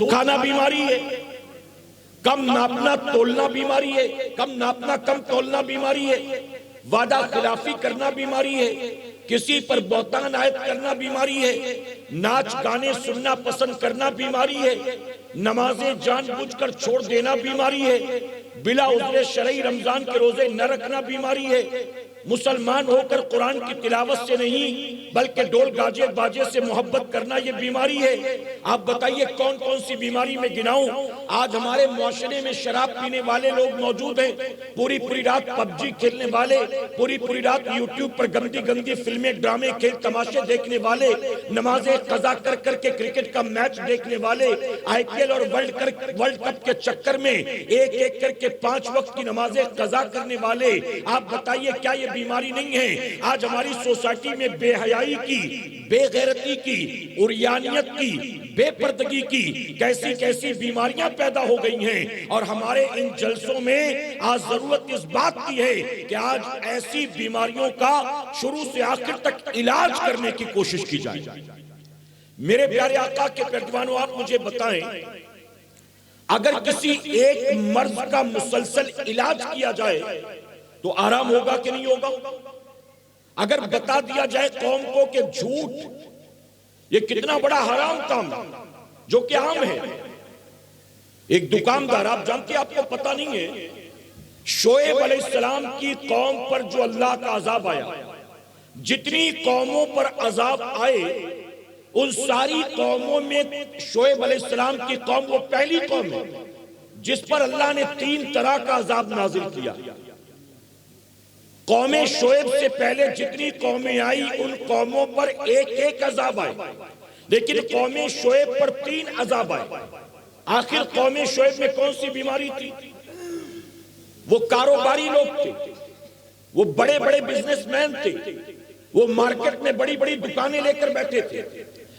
سود کھانا بیماری ہے، کم ناپنا تولنا بیماری ہے، کم ناپنا کم تولنا بیماری ہے، وعدہ خلافی کرنا بیماری ہے، کسی پر بہتان عائد کرنا بیماری ہے، ناچ گانے سننا پسند کرنا بیماری ہے، نمازیں جان بوجھ کر چھوڑ دینا بیماری ہے، بلا عذر شرعی رمضان کے روزے نہ رکھنا بیماری ہے، مسلمان ہو کر قرآن کی تلاوت سے نہیں بلکہ ڈول گاجے باجے سے محبت کرنا یہ بیماری ہے۔ آپ بتائیے کون کون سی بیماری میں گناؤں؟ آج ہمارے معاشرے میں شراب پینے والے لوگ موجود ہیں، پوری پوری رات پب جی کھیلنے والے، پوری پوری رات یوٹیوب پر گندی گندی فلمیں ڈرامے کھیل تماشے دیکھنے والے، نمازیں قضا کر کر کے کرکٹ کا میچ دیکھنے والے، آئی پی ایل اور ورلڈ کپ کے چکر میں ایک ایک کر کے 5 وقت کی نمازیں قضا کرنے والے، آپ بتائیے کیا یہ بیماری نہیں ہے؟ آج ہماری سوسائٹی میں بے حیائی کی، بے غیرتی کی، عریانیت کی، بے پردگی کی کیسی کیسی بیماریاں پیدا ہو گئی ہیں، اور ہمارے ان جلسوں میں آج ضرورت اس بات کی ہے کہ آج ایسی بیماریوں کا شروع سے آخر تک علاج کرنے کی کوشش کی جائے۔ میرے پیارے آقا کے پیروانوں، آپ مجھے بتائیں اگر کسی ایک مرض کا مسلسل علاج کیا جائے تو آرام ہوگا کہ نہیں ہوگا؟ اگر بتا دیا جائے قوم کو کہ جھوٹ یہ کتنا بڑا حرام کام جو کہ عام ہے، ایک دکاندار، آپ جانتے ہیں، آپ کو پتہ نہیں ہے، شعیب علیہ السلام کی قوم پر جو اللہ کا عذاب آیا، جتنی قوموں پر عذاب آئے ان ساری قوموں میں شعیب علیہ السلام کی قوم وہ پہلی قوم ہے جس پر اللہ نے 3 طرح کا عذاب نازل کیا۔ قوم شعیب سے پہلے جتنی قومیں آئی ان قوموں پر ایک ایک عذاب آئے، لیکن قوم شعیب پر 3 عذاب آئے۔ آخر قوم شعیب میں کون سی بیماری تھی؟ وہ کاروباری لوگ تھے، وہ بڑے بڑے بزنس مین تھے، وہ مارکیٹ میں بڑی بڑی دکانیں لے کر بیٹھے تھے،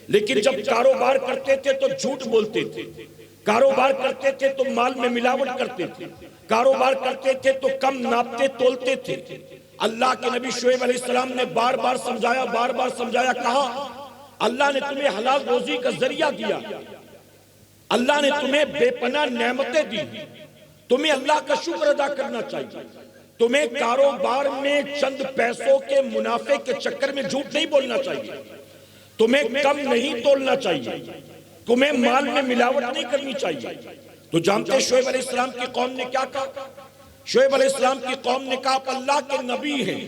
لیکن جب کاروبار کرتے تھے تو جھوٹ بولتے تھے، کاروبار کرتے تھے تو مال میں ملاوٹ کرتے تھے، کاروبار کرتے تھے تو کم ناپتے تولتے تھے۔ اللہ کے نبی شعیب علیہ السلام نے بار بار سمجھایا، کہا اللہ نے تمہیں حلال روزی کا ذریعہ دیا، اللہ نے تمہیں بے پناہ نعمتیں دی، تمہیں اللہ کا شکر ادا کرنا چاہیے، تمہیں کاروبار میں چند پیسوں کے منافع کے چکر میں جھوٹ نہیں بولنا چاہیے، تمہیں کم نہیں تولنا چاہیے، تمہیں مال میں ملاوٹ نہیں کرنی چاہیے۔ تو جانتے شعیب علیہ السلام کی قوم نے کیا کہا؟ شعیب علیہ السلام کی قوم نے کہا آپ اللہ کے نبی ہیں،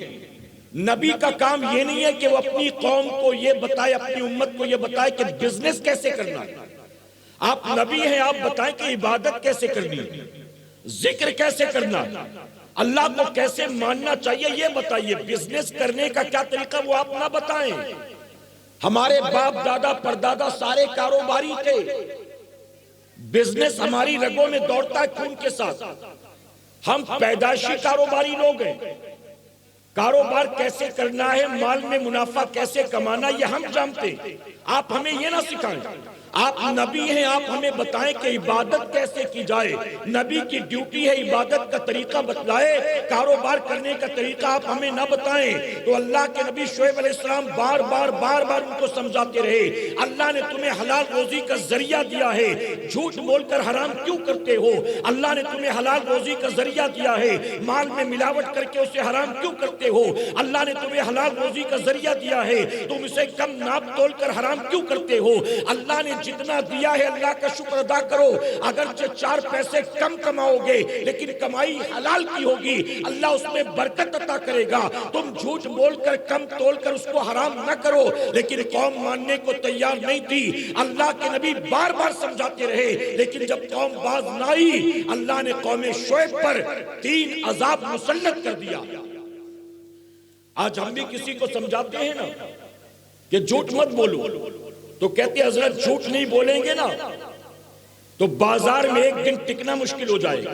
نبی کا کام یہ نہیں ہے کہ وہ اپنی قوم کو یہ بتائے، اپنی امت کو یہ بتائے کہ بزنس کیسے کرنا ہے۔ آپ نبی ہیں، آپ بتائیں کہ عبادت کیسے کرنی ہے، ذکر کیسے کرنا ہے، اللہ کو کیسے ماننا چاہیے یہ بتائیے، بزنس کرنے کا کیا طریقہ وہ آپ نہ بتائیں۔ ہمارے باپ دادا پردادا سارے کاروباری تھے، بزنس ہماری رگوں میں دوڑتا ہے خون کے ساتھ، ہم پیدائشی کاروباری لوگ ہیں، کاروبار کیسے کرنا ہے، مال میں منافع کیسے کمانا یہ ہم جانتے ہیں، آپ ہمیں یہ نہ سکھائیں۔ آپ نبی ہیں، آپ ہمیں بتائیں کہ عبادت کیسے کی جائے، نبی کی ڈیوٹی ہے عبادت کا طریقہ بتلائے، کاروبار کرنے کا طریقہ آپ ہمیں نہ بتائیں۔ تو اللہ کے نبی شعیب علیہ السلام بار بار ان کو سمجھاتے رہے، اللہ نے تمہیں حلال روزی کا ذریعہ دیا ہے، جھوٹ بول کر حرام کیوں کرتے ہو؟ اللہ نے تمہیں حلال روزی کا ذریعہ دیا ہے، مال میں ملاوٹ کر کے اسے حرام کیوں کرتے ہو؟ اللہ نے تمہیں حلال روزی کا ذریعہ دیا ہے، تم اسے کم ناپ تول کر حرام کیوں کرتے ہو؟ اللہ نے جتنا دیا ہے اللہ کا شکر ادا کرو، اگرچہ 4 پیسے کم کماؤ گے لیکن کمائی حلال کی ہوگی، اللہ اس میں برکت عطا کرے گا۔ تم جھوٹ بول کر کم تول کر اس کو حرام نہ کرو، لیکن قوم ماننے کو تیار نہیں تھی۔ اللہ کے نبی بار بار سمجھاتے رہے، لیکن جب قوم باز نہ آئی اللہ نے قوم شعیب پر 3 عذاب مسلط کر دیا۔ آج ہم بھی کسی کو سمجھاتے ہیں نا کہ جھوٹ مت بولو، تو کہتے ہیں حضرت جھوٹ نہیں بولیں گے نا تو بازار میں ایک دن ٹکنا مشکل ہو جائے گا،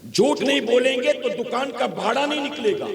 جھوٹ نہیں بولیں گے تو دکان کا بھاڑا نہیں نکلے گا،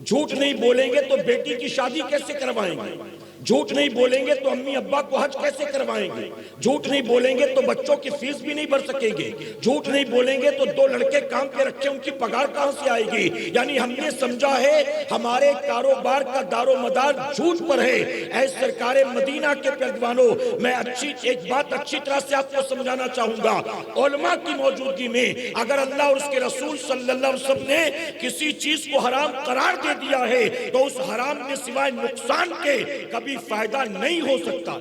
جھوٹ نہیں بولیں گے تو بیٹی کی شادی کیسے کروائیں گے، جھوٹ نہیں بولیں گے تو امی ابا کو حج کیسے کروائیں گے؟ جھوٹ نہیں بولیں گے تو بچوں کی فیس بھی نہیں بھر سکیں گے۔ جھوٹ نہیں بولیں گے تو 2 لڑکے کام پہ رکھے ان کی پگار کہاں سے آئے گی؟ یعنی ہم نے سمجھا ہے ہمارے کاروبار کا دار و مدار جھوٹ پر ہے۔ اے سرکار مدینہ کے پہلوانوں، میں ایک بات اچھی طرح سے آپ کو سمجھانا چاہوں گا، علماء کی موجودگی میں اگر اللہ اور اس کے رسول صلی اللہ علیہ وسلم نے کسی چیز کو حرام قرار دے دیا ہے تو اس حرام میں سوائے نقصان کے کبھی فائدہ نہیں ہو سکتا۔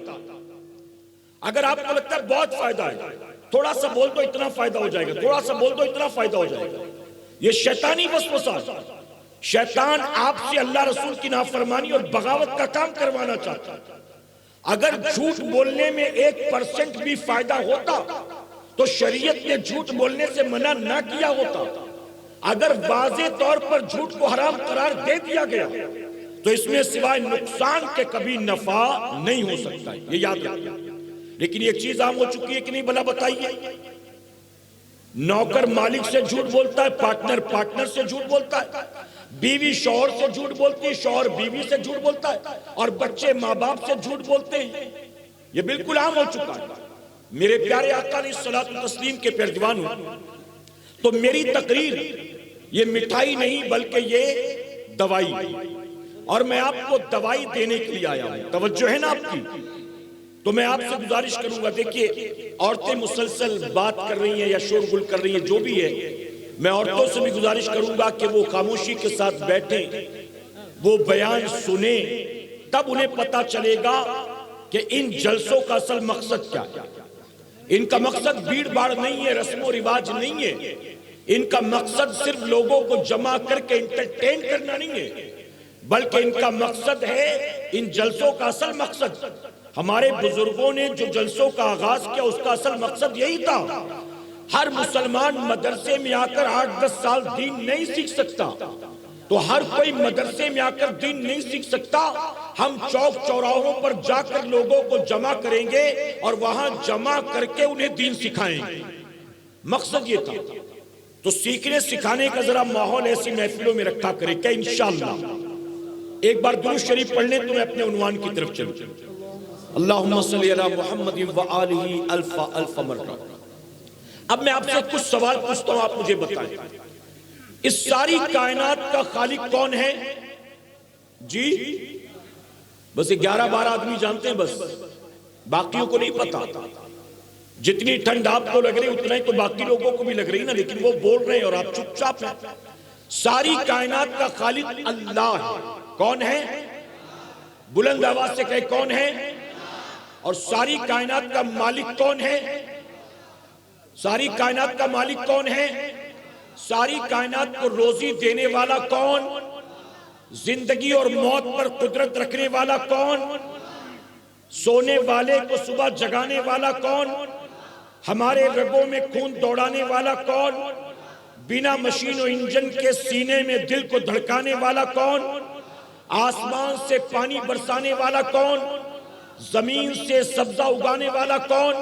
اگر آپ کو لگتا ہے بہت فائدہ ہے، تھوڑا سا بول دو اتنا فائدہ ہو جائے گا، تھوڑا سا بول دو اتنا فائدہ ہو جائے گا، یہ شیطانی وسوسہ ہے۔ شیطان آپ سے اللہ رسول کی نافرمانی اور بغاوت کا کام کروانا چاہتا ہے۔ اگر جھوٹ بولنے میں 1% بھی فائدہ ہوتا تو شریعت نے جھوٹ بولنے سے منع نہ کیا ہوتا۔ اگر واضح طور پر جھوٹ کو حرام قرار دے دیا گیا تو اس میں سوائے نقصان کے کبھی نفع نہیں ہو سکتا ہے، یہ یاد رکھیں۔ لیکن یہ چیز عام ہو چکی ہے کہ نہیں بھلا بتائیے؟ نوکر مالک سے جھوٹ بولتا ہے، پارٹنر سے جھوٹ بولتا ہے، بیوی شوہر سے جھوٹ بولتی ہے، شوہر بیوی سے جھوٹ بولتا ہے، اور بچے ماں باپ سے جھوٹ بولتے ہیں۔ یہ بالکل عام ہو چکا ہے۔ میرے پیارے آقا علیہ الصلوۃ والتسلیم کے پیروانوں، تو میری تقریر یہ مٹھائی نہیں بلکہ یہ دوائی، اور میں آپ کو دوائی دینے کے لیے آیا ہوں۔ توجہ ہے نا آپ کی؟ تو میں آپ سے گزارش کروں گا، دیکھیے عورتیں مسلسل بات کر رہی ہیں یا شور گل کر رہی ہیں، جو بھی ہے، میں عورتوں سے بھی گزارش کروں گا کہ وہ خاموشی کے ساتھ بیٹھیں، وہ بیان سنیں، تب انہیں پتا چلے گا کہ ان جلسوں کا اصل مقصد کیا ہے۔ ان کا مقصد بھیڑ بھاڑ نہیں ہے، رسم و رواج نہیں ہے، ان کا مقصد صرف لوگوں کو جمع کر کے انٹرٹین کرنا نہیں ہے، بلکہ ان کا مقصد ہے، ان جلسوں کا اصل مقصد، ہمارے بزرگوں نے جو جلسوں کا آغاز کیا اس کا اصل مقصد یہی تھا۔ ہر مسلمان مدرسے میں آ کر 8-10 سال دین نہیں سیکھ سکتا، تو ہر کوئی مدرسے میں آ کر دین نہیں سیکھ سکتا۔ ہم چوک چوراہوں پر جا کر لوگوں کو جمع کریں گے اور وہاں جمع کر کے انہیں دین سکھائیں گے، مقصد یہ تھا۔ تو سیکھنے سکھانے کا ذرا ماحول ایسی محفلوں میں رکھا کرے کہ انشاءاللہ۔ ایک بار درود شریف پڑھ لیں تو میں اپنے عنوان کی طرف چلوں۔ اللہم صلی علی محمد وآلہ الف الف مرہ۔ اب میں آپ سے کچھ سوال پوچھتا ہوں، آپ مجھے بتائیں، اس ساری کائنات کا خالق کون ہے؟ جی بس 11-12 آدمی جانتے ہیں، بس باقیوں کو نہیں پتا۔ جتنی ٹھنڈ آپ کو لگ رہی اتنا ہی تو باقی لوگوں کو بھی لگ رہی نا، لیکن وہ بول رہے ہیں اور آپ چپ چاپ ہیں۔ ساری کائنات کا خالق اللہ ہے۔ کون ہے؟ بلند آواز سے کہے کون ہے؟ اور ساری کائنات کا مالک کون ہے؟ ساری کائنات کا مالک کون ہے؟ ساری کائنات کو روزی دینے والا کون؟ زندگی اور موت پر قدرت رکھنے والا کون؟ سونے والے کو صبح جگانے والا کون؟ ہمارے رگوں میں خون دوڑانے والا کون؟ بنا مشین و انجن کے سینے میں دل کو دھڑکانے والا کون؟ آسمان سے پانی برسانے والا کون؟ زمین سے سبزہ اگانے والا کون؟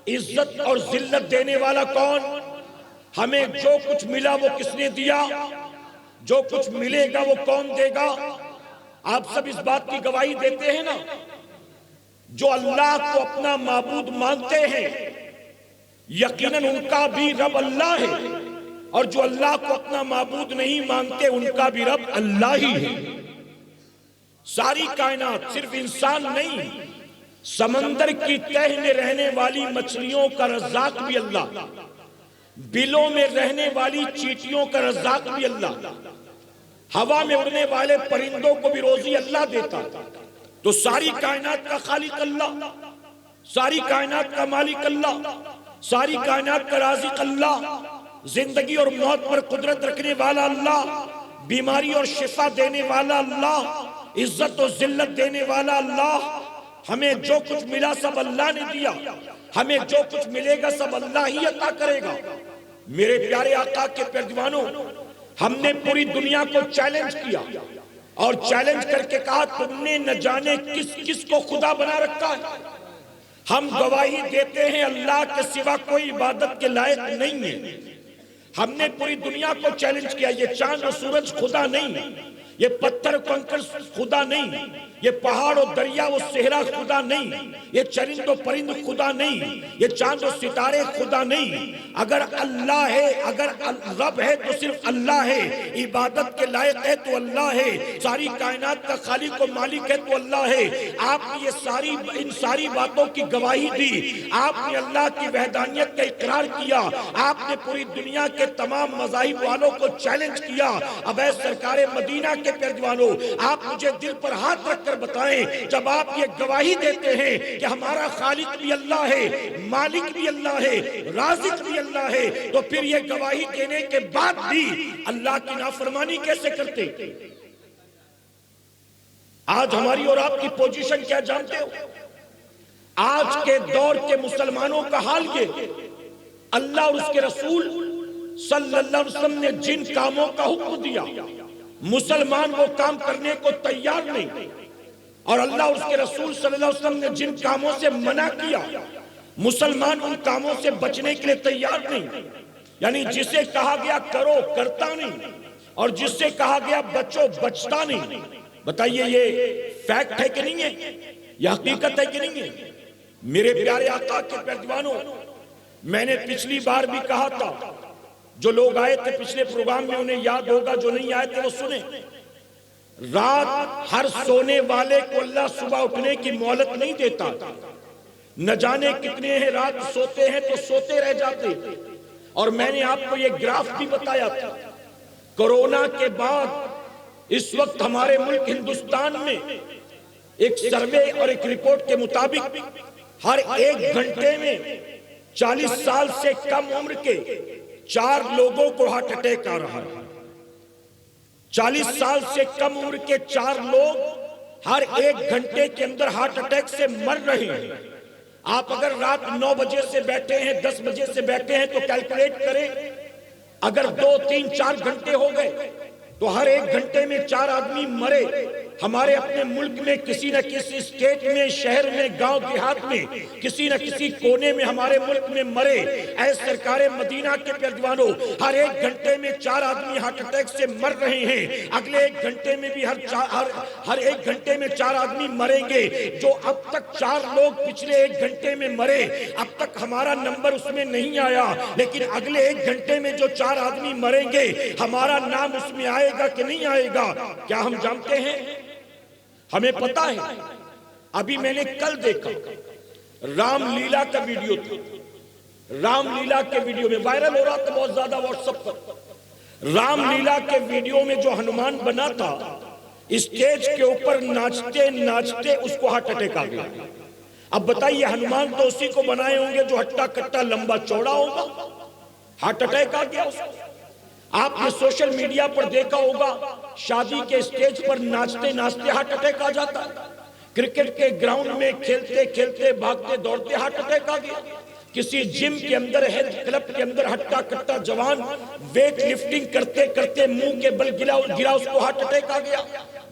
عزت اور ذلت دینے والا کون؟ ہمیں جو کچھ ملا وہ کس نے دیا؟ جو کچھ ملے گا وہ کون دے گا؟ آپ سب اس بات کی گواہی دیتے ہیں نا؟ جو اللہ کو اپنا معبود مانتے ہیں یقیناً ان کا بھی رب اللہ ہے، اور جو اللہ کو اپنا معبود نہیں مانتے ان کا بھی رب اللہ ہی ہے۔ ساری کائنات، صرف انسان نہیں، سمندر کی تہ میں رہنے والی مچھلیوں کا رزاق بھی اللہ، بلوں میں رہنے والی چیٹیوں کا رزاق بھی اللہ، ہوا میں اڑنے والے پرندوں کو بھی روزی اللہ دیتا۔ تو ساری کائنات کا خالق اللہ، ساری کائنات کا مالک اللہ، ساری کائنات کا رازق اللہ، زندگی اور موت پر قدرت رکھنے والا اللہ، بیماری اور شفا دینے والا اللہ، عزت و ذلت دینے والا اللہ۔ ہمیں جو کچھ ملا سب اللہ نے دیا، ہمیں جو کچھ ملے گا سب اللہ ہی عطا کرے گا۔ میرے پیارے آقا کے پیروانوں، ہم نے پوری دنیا کو چیلنج کیا اور چیلنج کر کے کہا تم نے نہ جانے کس کس کو خدا بنا رکھا ہے۔ ہم گواہی دیتے ہیں اللہ کے سوا کوئی عبادت کے لائق نہیں ہے۔ ہم نے پوری دنیا کو چیلنج کیا، یہ چاند و سورج خدا نہیں، یہ پتھر کنکر خدا نہیں، یہ پہاڑ و دریا و صحرا خدا نہیں، یہ چرند و پرند خدا نہیں، یہ چاند و ستارے خدا نہیں۔ اگر اللہ ہے، اگر رب ہے تو صرف اللہ ہے، عبادت کے لائق ہے تو اللہ ہے، ساری کائنات کا خالق و مالک ہے تو اللہ ہے۔ آپ نے یہ ان ساری باتوں کی گواہی دی، آپ نے اللہ کی وحدانیت کا اقرار کیا، آپ نے پوری دنیا کے تمام مذاہب والوں کو چیلنج کیا۔ اب اے سرکار مدینہ کے پیروانوں، آپ مجھے دل پر ہاتھ رکھ کر بتائیں، جب آپ یہ گواہی دیتے ہیں کہ ہمارا خالق بھی اللہ ہے، مالک بھی اللہ ہے، رازق بھی اللہ ہے، تو پھر یہ گواہی دینے کے بعد بھی اللہ کی نافرمانی کیسے کرتے؟ آج ہماری اور آپ کی پوزیشن کیا جانتے ہو؟ آج کے دور کے مسلمانوں کا حال یہ، اللہ اور اس کے رسول صلی اللہ علیہ وسلم نے جن کاموں کا حکم دیا، مسلمان وہ کام کرنے کو تیار نہیں، اور اللہ اور اس کے رسول صلی اللہ علیہ وسلم نے جن کاموں سے منع کیا، مسلمان ان کاموں سے بچنے کے لیے تیار نہیں۔ یعنی جسے کہا گیا کرو کرتا نہیں، اور جس سے کہا گیا بچو بچتا نہیں۔ بتائیے یہ فیکٹ ہے کہ نہیں ہے؟ یہ حقیقت ہے کہ نہیں ہے؟ میرے پیارے آقا کے پیروانوں، میں نے پچھلی بار بھی کہا تھا، جو لوگ آئے تھے پچھلے پروگرام میں انہیں یاد ہوگا، جو نہیں آئے تھے وہ سنیں، رات ہر سونے والے کو اللہ صبح اٹھنے کی مہلت نہیں دیتا۔ نہ جانے کتنے ہیں رات سوتے ہیں تو سوتے رہ جاتے۔ اور میں نے آپ کو یہ گراف بھی بتایا تھا، کرونا کے بعد اس وقت ہمارے ملک ہندوستان میں ایک سروے اور ایک رپورٹ کے مطابق ہر 1 گھنٹے میں 40 سال سے کم عمر کے 4 لوگوں کو ہارٹ اٹیک آ رہا ہے۔ 40 سال سے کم عمر کے 4 لوگ ہر 1 گھنٹے کے اندر ہارٹ اٹیک سے مر رہے ہیں۔ آپ اگر رات 9 بجے سے بیٹھے ہیں، 10 بجے سے بیٹھے ہیں تو کیلکولیٹ کریں، اگر 2 3 4 گھنٹے ہو گئے تو ہر 1 گھنٹے میں 4 آدمی مرے۔ ہمارے اپنے ملک میں کسی نہ کسی اسٹیٹ میں، شہر میں، گاؤں دیہات میں، کسی نہ کسی کونے میں ہمارے ملک میں مرے۔ اے سرکار مدینہ کے پیروانوں، ہر 1 گھنٹے میں 4 آدمی ہارٹ اٹیک سے مر رہے ہیں۔ اگلے 1 گھنٹے میں بھی ہر 1 گھنٹے میں 4 آدمی مریں گے۔ جو اب تک 4 لوگ پچھلے 1 گھنٹے میں مرے، اب تک ہمارا نمبر اس میں نہیں آیا، لیکن اگلے 1 گھنٹے میں جو 4 آدمی مریں گے، ہمارا نام اس میں آئے گا کہ نہیں آئے گا؟ کیا ہم جانتے ہیں؟ ہمیں پتا ہے۔ ابھی میں نے کل دیکھا رام لیلا کا ویڈیو تھا، رام لیلا کے ویڈیو میں وائرل ہو رہا تھا بہت زیادہ واٹس ایپ پر۔ رام لیلا کے ویڈیو میں جو ہنومان بنا تھا، اسٹیج کے اوپر ناچتے ناچتے اس کو ہارٹ اٹیک آ گیا۔ اب بتائیے ہنومان تو اسی کو بنائے ہوں گے جو ہٹا کٹا لمبا چوڑا ہوگا، ہارٹ اٹیک آ گیا اس کو۔ آپ نے سوشل میڈیا پر دیکھا ہوگا، شادی کے اسٹیج پر ناچتے ناچتے ہارٹ اٹیک آ جاتا ہے۔ کرکٹ کے گراؤنڈ میں کھیلتے کھیلتے بھاگتے دوڑتے ہارٹ اٹیک آ گیا۔ کسی جم کے اندر، ہیلتھ کلب کے اندر ہٹا کٹا جوان ویٹ لفٹنگ کرتے کرتے منہ کے بل گرا، اس کو ہارٹ اٹیک آ گیا۔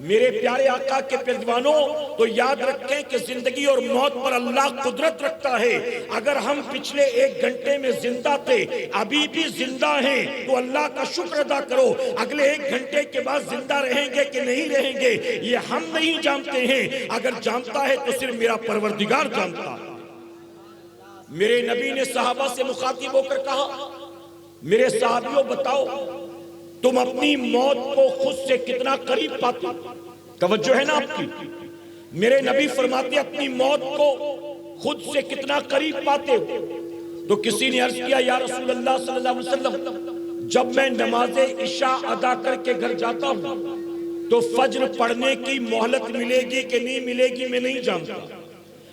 میرے پیارے آقا کے پیروانوں، تو یاد رکھیں کہ زندگی اور موت پر اللہ قدرت رکھتا ہے۔ اگر ہم پچھلے 1 گھنٹے میں زندہ تھے، ابھی بھی زندہ ہیں، تو اللہ کا شکر ادا کرو۔ اگلے 1 گھنٹے کے بعد زندہ رہیں گے کہ نہیں رہیں گے، یہ ہم نہیں جانتے ہیں۔ اگر جانتا ہے تو صرف میرا پروردگار جانتا ہے۔ میرے نبی نے صحابہ سے مخاطب ہو کر کہا، میرے صحابیوں بتاؤ، تم اپنی موت کو خود سے کتنا قریب پاتے؟ توجہ ہے نا آپ کی؟ میرے نبی فرماتے اپنی موت کو خود سے کتنا قریب پاتے ہو؟ تو کسی نے عرض کیا، یا رسول اللہ صلی اللہ علیہ وسلم، جب میں نماز عشاء ادا کر کے گھر جاتا ہوں تو فجر پڑھنے کی مہلت ملے گی کہ نہیں ملے گی میں نہیں جانتا۔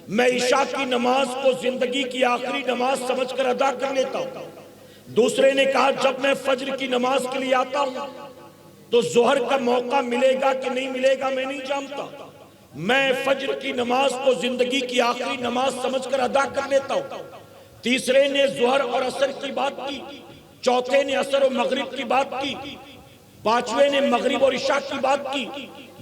میں عشاء کی نماز کو زندگی کی آخری نماز سمجھ کر ادا کر لیتا ہوں۔ دوسرے نے کہا، جب میں فجر کی نماز کے لیے آتا ہوں تو ظہر کا موقع ملے گا کہ نہیں ملے گا میں نہیں جانتا۔ میں فجر کی نماز کو زندگی کی آخری نماز سمجھ کر ادا کر لیتا ہوں۔ تیسرے نے ظہر اور عصر کی بات کی، چوتھے نے عصر و مغرب کی بات کی، پانچویں نے مغرب اور عشاء کی بات کی۔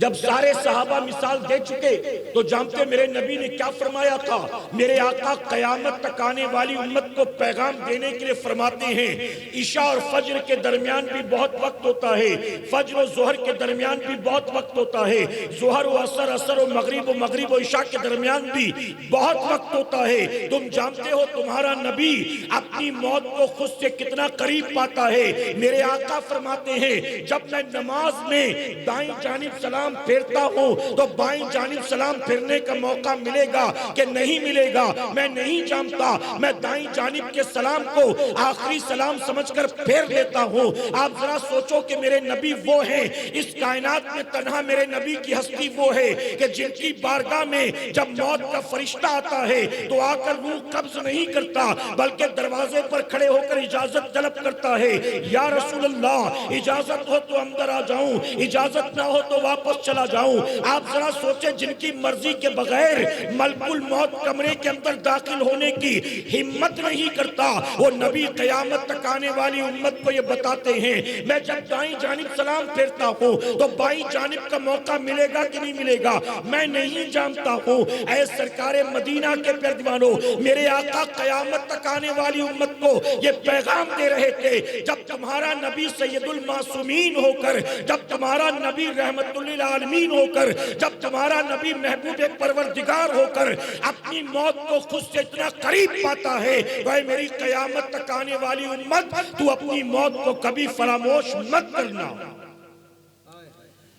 جب سارے صحابہ مثال دے چکے تو جانتے میرے نبی نے کیا فرمایا تھا؟ میرے آقا قیامت تک آنے والی امت کو پیغام دینے کے لیے فرماتے ہیں عشاء اور فجر کے درمیان بھی بہت وقت ہوتا ہے، فجر و ظہر کے درمیان بھی بہت وقت ہوتا ہے، ظہر و عصر، عصر و مغرب و عشاء کے درمیان بھی بہت وقت ہوتا ہے۔ تم جانتے ہو تمہارا نبی اپنی موت کو خود سے کتنا قریب پاتا ہے؟ میرے آقا فرماتے ہیں جب میں نماز میں دائیں جانب سلام پھیرتا ہوں تو بائیں جانب سلام پھیرنے کا موقع ملے گا کہ نہیں ملے گا میں نہیں جانتا، میں دائیں جانب کے سلام کو آخری سلام سمجھ کر پھیر لیتا ہوں۔ آپ ذرا سوچو کہ میرے نبی وہ ہیں، اس کائنات میں تنہا میرے نبی کی ہستی وہ ہے کہ جن کی بارگاہ میں جب موت کا فرشتہ آتا ہے تو آ کر روح قبض نہیں کرتا بلکہ دروازے پر کھڑے ہو کر اجازت طلب کرتا ہے، یا رسول اللہ اجازت ہو تو اندر آ جاؤں، اجازت نہ ہو تو واپس چلا جاؤں۔ آپ ذرا سوچیں جن کی مرضی کے بغیر ملک الموت کمرے کے اندر داخل ہونے کی ہمت نہیں کرتا، وہ نبی قیامت تک آنے والی امت کو یہ بتاتے ہیں میں جب دائیں جانب سلام پھیرتا ہوں تو بائیں جانب کا موقع ملے گا کہ نہیں ملے گا میں نہیں جانتا ہوں۔ اے سرکار مدینہ کے پیروانوں، میرے آقا قیامت تک آنے والی امت کو یہ پیغام دے رہے تھے جب تمہارا نبی سید المعصومین ہو کر، جب تمہارا نبی رحمت للعالمین ہو کر، جب تمہارا نبی محبوب پروردگار ہو کر اپنی موت کو خود سے اتنا قریب پاتا ہے، اے میری قیامت تک آنے والی امت تو اپنی موت کو کبھی فراموش مت کرنا۔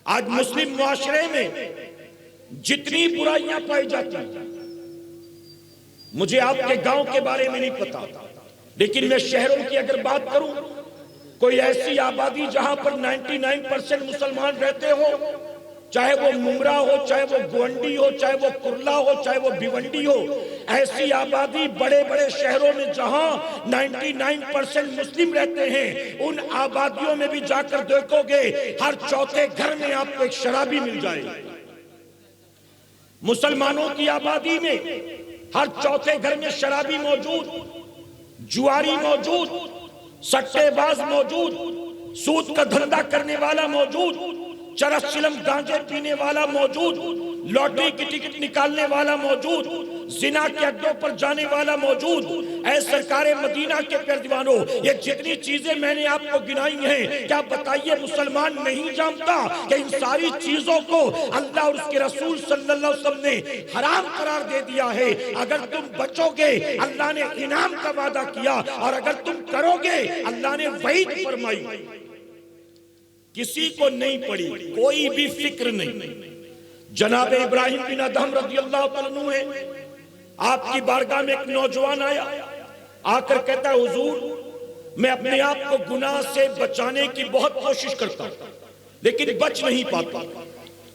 آج مسلم معاشرے میں جتنی برائیاں پائی جاتی ہیں، مجھے آپ کے گاؤں کے بارے میں نہیں پتا لیکن میں شہروں کی اگر بات کروں، کوئی ایسی آبادی جہاں پر 99% مسلمان رہتے ہو، چاہے وہ ممرا ہو، چاہے وہ گونڈی ہو، چاہے وہ کرلا ہو، چاہے وہ بھیونڈی ہو، ایسی آبادی بڑے بڑے شہروں میں جہاں 99% مسلم رہتے ہیں، ان آبادیوں میں بھی جا کر دیکھو گے ہر چوتھے گھر میں آپ کو ایک شرابی مل جائے گا۔ مسلمانوں کی آبادی میں ہر چوتھے گھر میں شرابی موجود، جواری موجود، سٹے باز موجود، سود کا دھندہ کرنے والا موجود، چرس چلم گانجے پینے والا موجود، لوٹری کی ٹکٹ نکالنے والا موجود، زنا کے اڈوں پر جانے والا موجود۔ اے سرکار مدینہ کے پیروانوں، یہ جتنی چیزیں میں نے آپ کو گنائی ہیں، کیا بتائیے مسلمان نہیں جانتا کہ ان ساری چیزوں کو اللہ اور اس کے رسول صلی اللہ علیہ وسلم نے حرام قرار دے دیا ہے؟ اگر تم بچو گے اللہ نے انعام کا وعدہ کیا، اور اگر تم کرو گے اللہ نے وعید فرمائی۔ کسی کو نہیں پڑی، کوئی بھی فکر نہیں۔ جناب ابراہیم بن ادہم رضی اللہ تعالیٰ عنہ ہے، آپ کی بارگاہ میں ایک نوجوان آیا، آ کر کہتا ہے حضور میں اپنے آپ کو گناہ سے بچانے کی بہت کوشش کرتا ہوں لیکن بچ نہیں پاتا،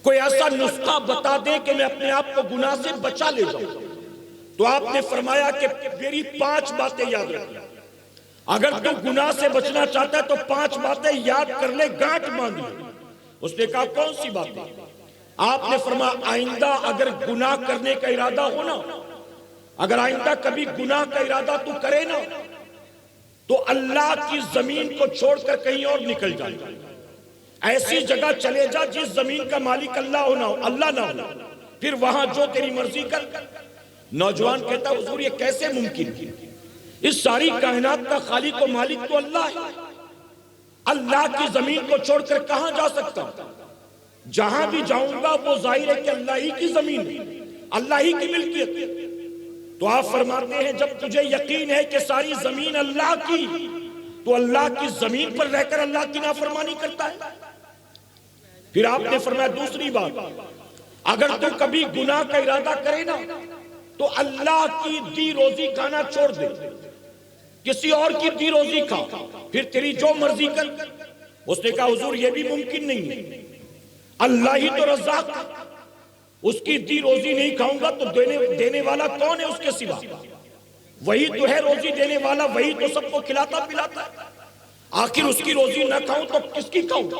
کوئی ایسا نسخہ بتا دے کہ میں اپنے آپ کو گناہ سے بچا لے جاؤں۔ تو آپ نے فرمایا کہ میری 5 باتیں یاد رکھنا، اگر تو گناہ سے بچنا چاہتا ہے تو 5 باتیں یاد کر لے، گانٹ باندھ لے۔ اس نے کہا کون سی باتیں؟ آپ نے فرمایا آئندہ اگر گناہ کرنے کا ارادہ ہو نا، اگر آئندہ کبھی گناہ کا ارادہ تو کرے نا تو اللہ کی زمین کو چھوڑ کر کہیں اور نکل جائے، ایسی جگہ چلے جا جس زمین کا مالک اللہ نہ ہو، پھر وہاں جو تیری مرضی کر۔ نوجوان کہتا حضور یہ کیسے ممکن ہے؟ اس ساری کائنات کا خالق و مالک تو اللہ ہے، اللہ کی زمین کو چھوڑ کر کہاں جا سکتا ہوں؟ جہاں بھی جاؤں گا وہ ظاہر ہے کہ اللہ ہی کی زمین ہے، اللہ ہی کی ملکیت ہے۔ تو آپ فرماتے ہیں جب تجھے یقین ہے کہ ساری زمین اللہ کی، تو اللہ کی زمین پر رہ کر اللہ کی نافرمانی کرتا ہے۔ پھر آپ نے فرمایا دوسری بات، اگر تو کبھی گناہ کا ارادہ کرے نا تو اللہ کی دی روزی کھانا چھوڑ دے، کسی اور کی دی روزی کھا، پھر تیری جو مرضی کر۔ اس نے کہا حضور یہ بھی ممکن نہیں ہے، اللہ ہی تو رزاق ہے، اس کی دی روزی نہیں کھاؤں گا تو دینے والا کون ہے اس کے سوا؟ وہی تو ہے روزی دینے والا، وہی تو سب کو کھلاتا پلاتا ہے، آخر اس کی روزی نہ کھاؤں تو کس کی کھاؤں؟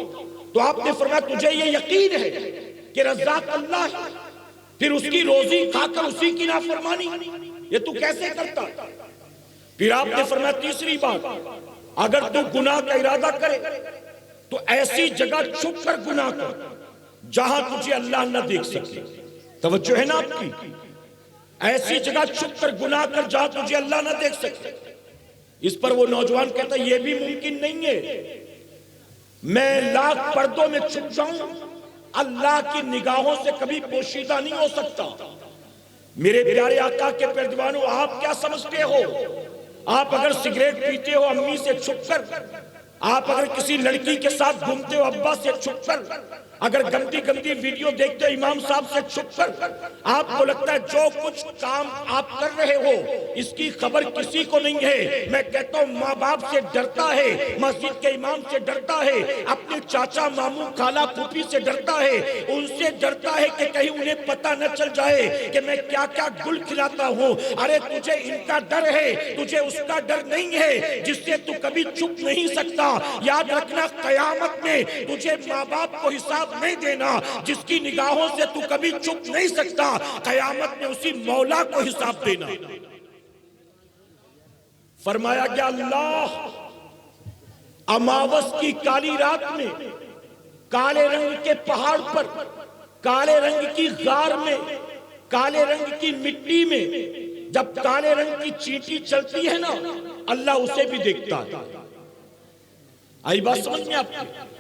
تو آپ نے فرمایا تجھے یہ یقین ہے کہ رزاق اللہ ہے، پھر اس کی روزی کھا کر اسی کی نافرمانی، یہ تو کیسے کرتا؟ پھر آپ نے فرمایا تیسری بات، اگر تو گناہ کا ارادہ کرے تو ایسی جگہ چھپ کر گناہ کر جہاں تجھے اللہ نہ دیکھ سکے. توجہ ہے نا آپ کی؟ ایسی جگہ چھپ کر گناہ کر جہاں تجھے اللہ نہ دیکھ سکے. اس پر وہ نوجوان کہتا ہے یہ بھی ممکن نہیں ہے. میں لاکھ پردوں میں چھپ جاؤں اللہ کی نگاہوں سے کبھی پوشیدہ نہیں ہو سکتا. میرے پیارے آقا کے پیروانوں، آپ کیا سمجھتے ہو؟ آپ اگر سگریٹ پیتے ہو امی سے چھپ کر، آپ اگر کسی لڑکی کے ساتھ گھومتے ہو ابا سے چھپ کر، اگر گندی گندی ویڈیو دیکھتے ہو امام صاحب سے چھپ کر، آپ کو لگتا ہے جو کچھ کام آپ کر رہے ہو اس کی خبر کسی کو نہیں ہے. میں کہتا ہوں ماں باپ سے ڈرتا ہے، مسجد کے امام سے ڈرتا ہے، اپنے چاچا ماموں خالہ پھوپھی سے ڈرتا ہے، ان سے ڈرتا ہے کہ کہیں انہیں پتہ نہ چل جائے کہ میں کیا کیا گل کھلاتا ہوں. ارے تجھے ان کا ڈر ہے، تجھے اس کا ڈر نہیں ہے جس سے تو کبھی چھپ نہیں سکتا. یاد رکھنا قیامت میں تجھے ماں باپ کو حساب نہیں دینا جس کی نگاہوں سے تو کبھی چھپ نہیں سکتا. قیامت میں اسی مولا کو حساب دینا. فرمایا گیا اللہ اماوس کی کالی رات میں کالے رنگ کے پہاڑ پر، کالے رنگ کی غار میں، کالے رنگ کی مٹی میں جب کالے رنگ کی چینٹی چلتی ہے نا اللہ اسے بھی دیکھتا ہے. آئی بات سمجھ میں آپ کی؟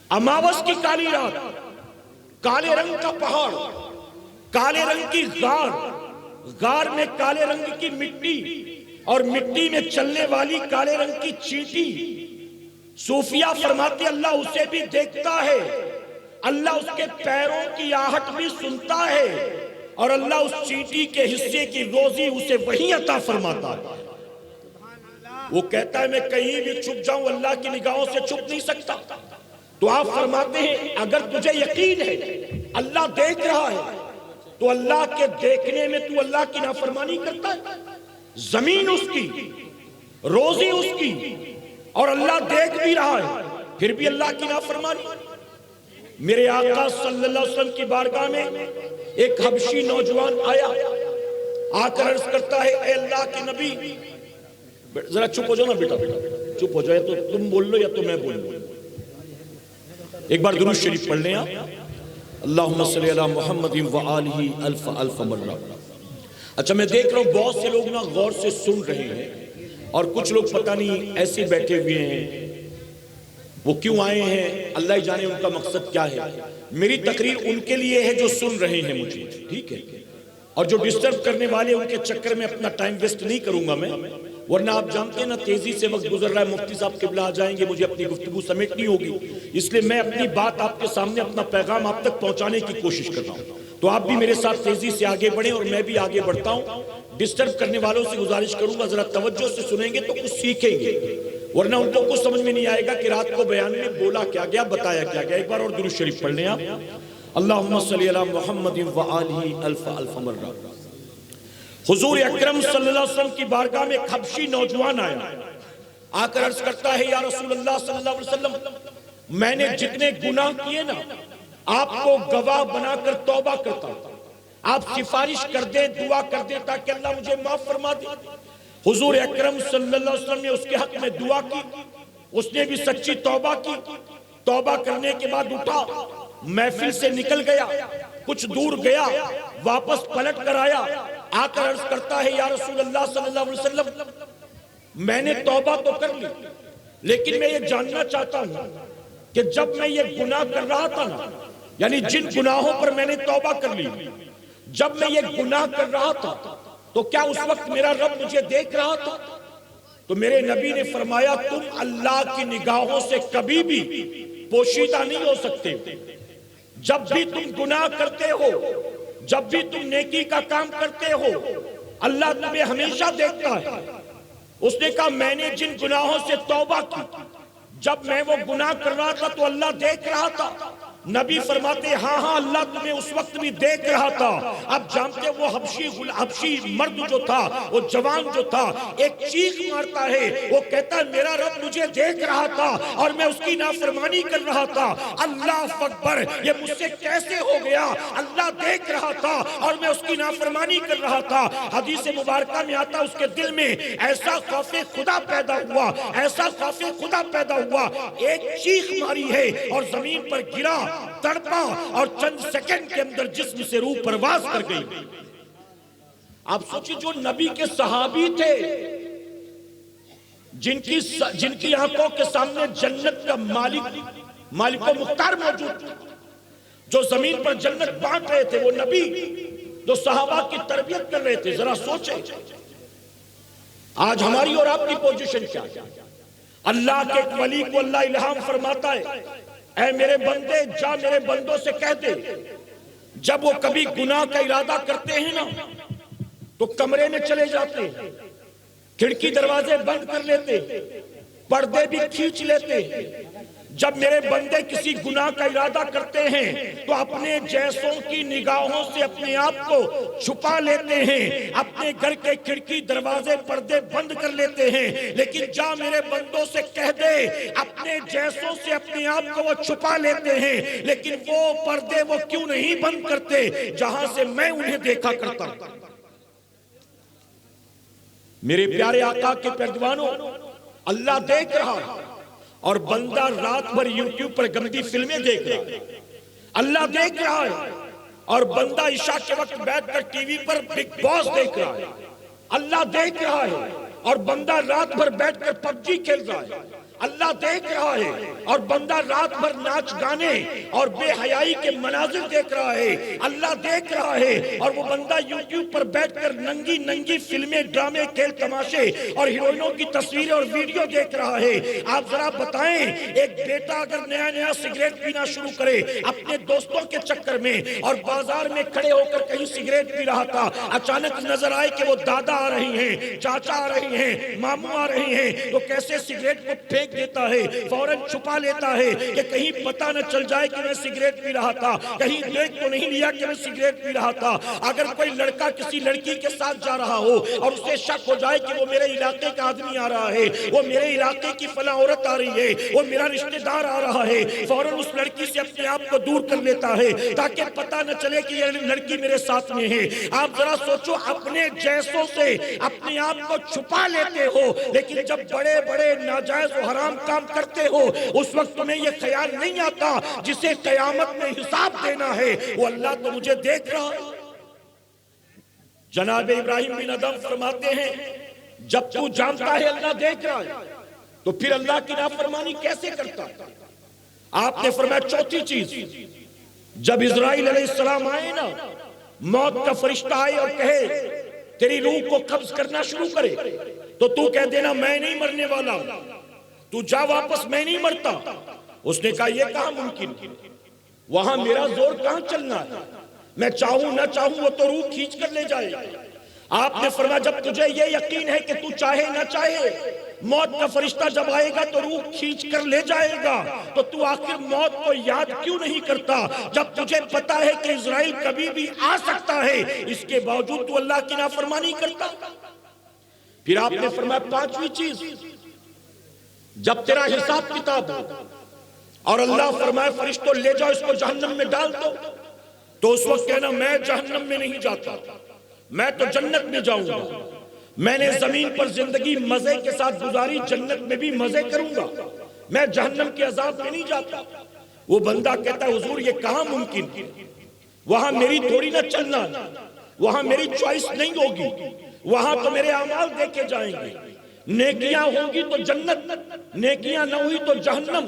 اماوس کی کالی رات، کالے رنگ کا پہاڑ، کالے رنگ کی غار، غار میں کالے رنگ کی مٹی اور مٹی میں چلنے والی کالے رنگ کی چینٹی. صوفیہ فرماتے اللہ اسے بھی دیکھتا ہے، اللہ اس کے پیروں کی آہٹ بھی سنتا ہے، اور اللہ اس چینٹی کے حصے کی روزی اسے وہی عطا فرماتا ہے. وہ کہتا ہے میں کہیں بھی چھپ جاؤں اللہ کی نگاہوں سے چھپ نہیں سکتا. تو آپ فرماتے ہیں اگر تجھے یقین ہے اللہ دیکھ رہا ہے تو اللہ کے دیکھنے میں تو اللہ کی نافرمانی کرتا ہے. زمین اس کی، روزی اس کی، اور اللہ دیکھ بھی رہا ہے پھر بھی اللہ کی نافرمانی. میرے آقا صلی اللہ علیہ وسلم کی بارگاہ میں ایک حبشی نوجوان آیا، آ کر عرض کرتا ہے اے اللہ کے نبی. ذرا چپ ہو جاؤ نا بیٹا، چپ ہو جائے تو تم بول لو یا تو میں بول لوں. ایک بار درود شریف پڑھ لیں آپ، اللہم صلی علی محمد وآلہ الف الف مرہ. اچھا میں دیکھ رہا ہوں بہت سے لوگ نا غور سے سن رہے ہیں اور کچھ لوگ پتہ نہیں ایسے بیٹھے ہوئے ہیں. وہ کیوں آئے ہیں اللہ ہی جانے ان کا مقصد کیا ہے. میری تقریر ان کے لیے ہے جو سن رہے ہیں مجھے، ٹھیک ہے، اور جو ڈسٹرب کرنے والے ان کے چکر میں اپنا ٹائم ویسٹ نہیں کروں گا میں، ورنہ آپ جانتے ہیں نا تیزی سے وقت گزر رہا ہے، مفتی صاحب قبلہ آ جائیں گے، مجھے اپنی گفتگو سمیٹنی ہوگی. اس لیے میں اپنی بات آپ کے سامنے، اپنا پیغام آپ تک پہنچانے کی کوشش کر رہا ہوں. تو آپ بھی میرے ساتھ تیزی سے آگے بڑھیں اور میں بھی آگے بڑھتا ہوں. ڈسٹرب کرنے والوں سے گزارش کروں گا ذرا توجہ سے سنیں گے تو کچھ سیکھیں گے، ورنہ ان لوگوں کو سمجھ میں نہیں آئے گا کہ رات کو بیان میں بولا کیا گیا، بتایا کیا گیا. ایک بار اور درود شریف پڑھ لیں آپ، اللہم صلی علی محمد وآلہ الف الف مرہ. حضور اکرم صلی اللہ علیہ وسلم کی بارگاہ میں ایک حبشی نوجوان آیا، آ کر عرض کرتا ہے یا رسول اللہ صلی اللہ علیہ وسلم میں نے جتنے گناہ کیے نا آپ کو گواہ بنا کر توبہ کرتا ہوں، آپ سفارش کر دیں، دعا کر دیں تاکہ اللہ مجھے معاف فرما دے. حضور اکرم صلی اللہ علیہ وسلم نے اس کے حق میں دعا کی، اس نے بھی سچی توبہ کی. توبہ کرنے کے بعد اٹھا، محفل سے نکل گیا، کچھ دور گیا، واپس پلٹ کر آیا، آ کر عرض کرتا ہے یا رسول اللہ صلی اللہ علیہ وسلم میں نے توبہ تو کر لی لیکن میں یہ جاننا چاہتا ہوں کہ جب میں یہ گناہ کر رہا تھا نا، یعنی جن گناہوں پر میں نے توبہ کر لی، جب میں یہ گناہ کر رہا تھا تو کیا اس وقت میرا رب مجھے دیکھ رہا تھا؟ تو میرے نبی نے فرمایا تم اللہ کی نگاہوں سے کبھی بھی پوشیدہ نہیں ہو سکتے. جب بھی تم گناہ کرتے ہو، جب بھی تم نیکی کا کام کرتے ہو، اللہ تمہیں ہمیشہ دیکھتا ہے. اس نے کہا میں نے جن گناہوں سے توبہ کی، جب میں وہ گناہ کر رہا تھا تو اللہ دیکھ رہا تھا. نبی فرماتے ہاں ہاں اللہ تمہیں اس وقت بھی دیکھ رہا تھا. اب جانتے وہ حبشی مرد جو تھا، وہ جوان جو تھا، ایک چیخ مارتا ہے، وہ کہتا ہے میرا رب مجھے دیکھ رہا تھا اور میں اس کی نافرمانی کر رہا تھا. اللہ اکبر، یہ مجھ سے کیسے ہو گیا؟ اللہ دیکھ رہا تھا اور میں اس کی نافرمانی کر رہا تھا. حدیث مبارکہ میں آتا اس کے دل میں ایسا خوف خدا پیدا ہوا، ایسا خوف خدا پیدا ہوا، ایک چیخ ماری ہے اور زمین پر گرا تڑپا اور چند سیکنڈ کے اندر جسم سے روح پرواز کر گئی۔ آپ سوچیں جو نبی کے صحابی تھے، جن کی آنکھوں کے سامنے جنت کا مالک و مختار موجود تھا، جو زمین پر جنت بانٹ رہے تھے، وہ نبی جو صحابہ کی تربیت کر رہے تھے، ذرا سوچیں آج ہماری اور آپ کی پوزیشن کیا ہے۔ اللہ کے ایک ولی کو اللہ الہام فرماتا ہے، اے میرے بندے جا میرے بندوں سے کہہ دے جب وہ کبھی گناہ کا ارادہ کرتے ہیں نا تو کمرے میں چلے جاتے ہیں، کھڑکی دروازے بند کر لیتے، پردے بھی کھینچ لیتے۔ جب میرے بندے کسی گناہ کا ارادہ کرتے ہیں تو اپنے جیسوں کی نگاہوں سے اپنے آپ کو چھپا لیتے ہیں، اپنے گھر کے کھڑکی دروازے پردے بند کر لیتے ہیں۔ لیکن جا میرے بندوں سے کہہ دے اپنے جیسوں سے اپنے آپ کو وہ چھپا لیتے ہیں، لیکن وہ پردے وہ کیوں نہیں بند کرتے جہاں سے میں انہیں دیکھا کرتا ہوں۔ میرے پیارے آقا کے پیروانوں، اللہ دیکھ رہا ہے اور بندہ رات بھر یوٹیوب پر گندی فلمیں دیکھ رہا ہے۔ اللہ دیکھ رہا ہے اور بندہ عشاء کے وقت بیٹھ کر ٹی وی پر بگ باس دیکھ رہا ہے۔ اللہ دیکھ رہا ہے اور بندہ رات بھر بیٹھ کر پب جی کھیل رہا ہے۔ اللہ دیکھ رہا ہے اور بندہ رات بھر ناچ گانے اور بے حیائی کے مناظر دیکھ رہا ہے۔ اللہ دیکھ رہا ہے اور وہ بندہ یوٹیوب پر بیٹھ کر ننگی فلمیں، ڈرامے، کھیل تماشے اور ہیروئنوں کی تصویریں اور ویڈیو دیکھ رہا ہے۔ آپ ذرا بتائیں ایک بیٹا اگر نیا سگریٹ پینا شروع کرے اپنے دوستوں کے چکر میں اور بازار میں کھڑے ہو کر کہیں سگریٹ پی رہا تھا، اچانک نظر آئے کہ وہ دادا آ رہی ہیں، چاچا آ رہی ہیں، ماموں آ رہی ہیں، تو کیسے سگریٹ کو پھینک دیتا ہے، فوراً چھپا لیتا ہے کہ کہیں پتہ نہ چل جائے کہ میں سگریٹ پی رہا تھا، کہیں دیکھ تو نہیں لیا کہ میں سگریٹ پی رہا تھا۔ اگر کوئی لڑکا کسی لڑکی کے ساتھ جا رہا ہو اور اسے شک ہو جائے کہ وہ میرے علاقے کا آدمی آ رہا ہے، وہ میرے علاقے کی فلاں عورت آ رہی ہے، وہ میرا رشتہ دار آ رہا ہے، فوراً اس لڑکی سے اپنے آپ کو دور کر لیتا ہے تاکہ پتہ نہ چلے کہ یہ لڑکی میرے ساتھ میں ہے۔ آپ ذرا سوچو اپنے جیسوں سے اپنے آپ کو چھپا لیتے ہو، لیکن جب بڑے بڑے ناجائز و حرام کام کرتے ہو اس وقت تمہیں یہ خیال نہیں آتا جسے قیامت میں حساب دینا ہے وہ اللہ تو مجھے دیکھ رہا ہے۔ جناب ابراہیم بن ادم فرماتے ہیں جب تو جانتا ہے اللہ دیکھ رہا ہے تو پھر اللہ کی نافرمانی کیسے کرتا؟ آپ نے فرمایا چوتھی چیز، جب اسرائیل علیہ السلام آئے نا، موت کا فرشتہ آئے اور کہے تیری روح کو قبض کرنا شروع کرے تو تو کہہ دینا میں نہیں مرنے والا، تو جا واپس میں نہیں مرتا۔ اس نے کہا یہ کہاں ممکن، وہاں میرا زور کہاں چلنا ہے، میں چاہوں نہ چاہوں وہ تو روح کھینچ کر لے جائے۔ آپ نے فرمایا جب تجھے یہ یقین ہے کہ تو چاہے نہ چاہے موت کا فرشتہ جب آئے گا تو روح کھینچ کر لے جائے گا، تو آخر موت کو یاد کیوں نہیں کرتا جب تجھے پتا ہے کہ اسرائیل کبھی بھی آ سکتا ہے، اس کے باوجود تو اللہ کی نافرمانی کرتا۔ پھر آپ نے فرمایا پانچویں چیز، جب تیرا حساب کتاب ہو اور اللہ فرمائے فرشتوں لے جاؤ اس کو جہنم میں ڈال دو، تو اس وقت کہنا میں جہنم میں نہیں جاتا، میں تو جنت میں جاؤں گا، میں نے زمین پر زندگی مزے کے ساتھ گزاری، جنت میں بھی مزے کروں گا، میں جہنم کے عذاب میں نہیں جاتا۔ وہ بندہ کہتا ہے حضور یہ کہاں ممکن، وہاں میری تھوڑی نہ چلنا، وہاں میری چوائس نہیں ہوگی، وہاں تو میرے اعمال دیکھے جائیں گے، نیکیاں ہوں گی تو جنت، نیکیاں نہ ہوئی تو جہنم۔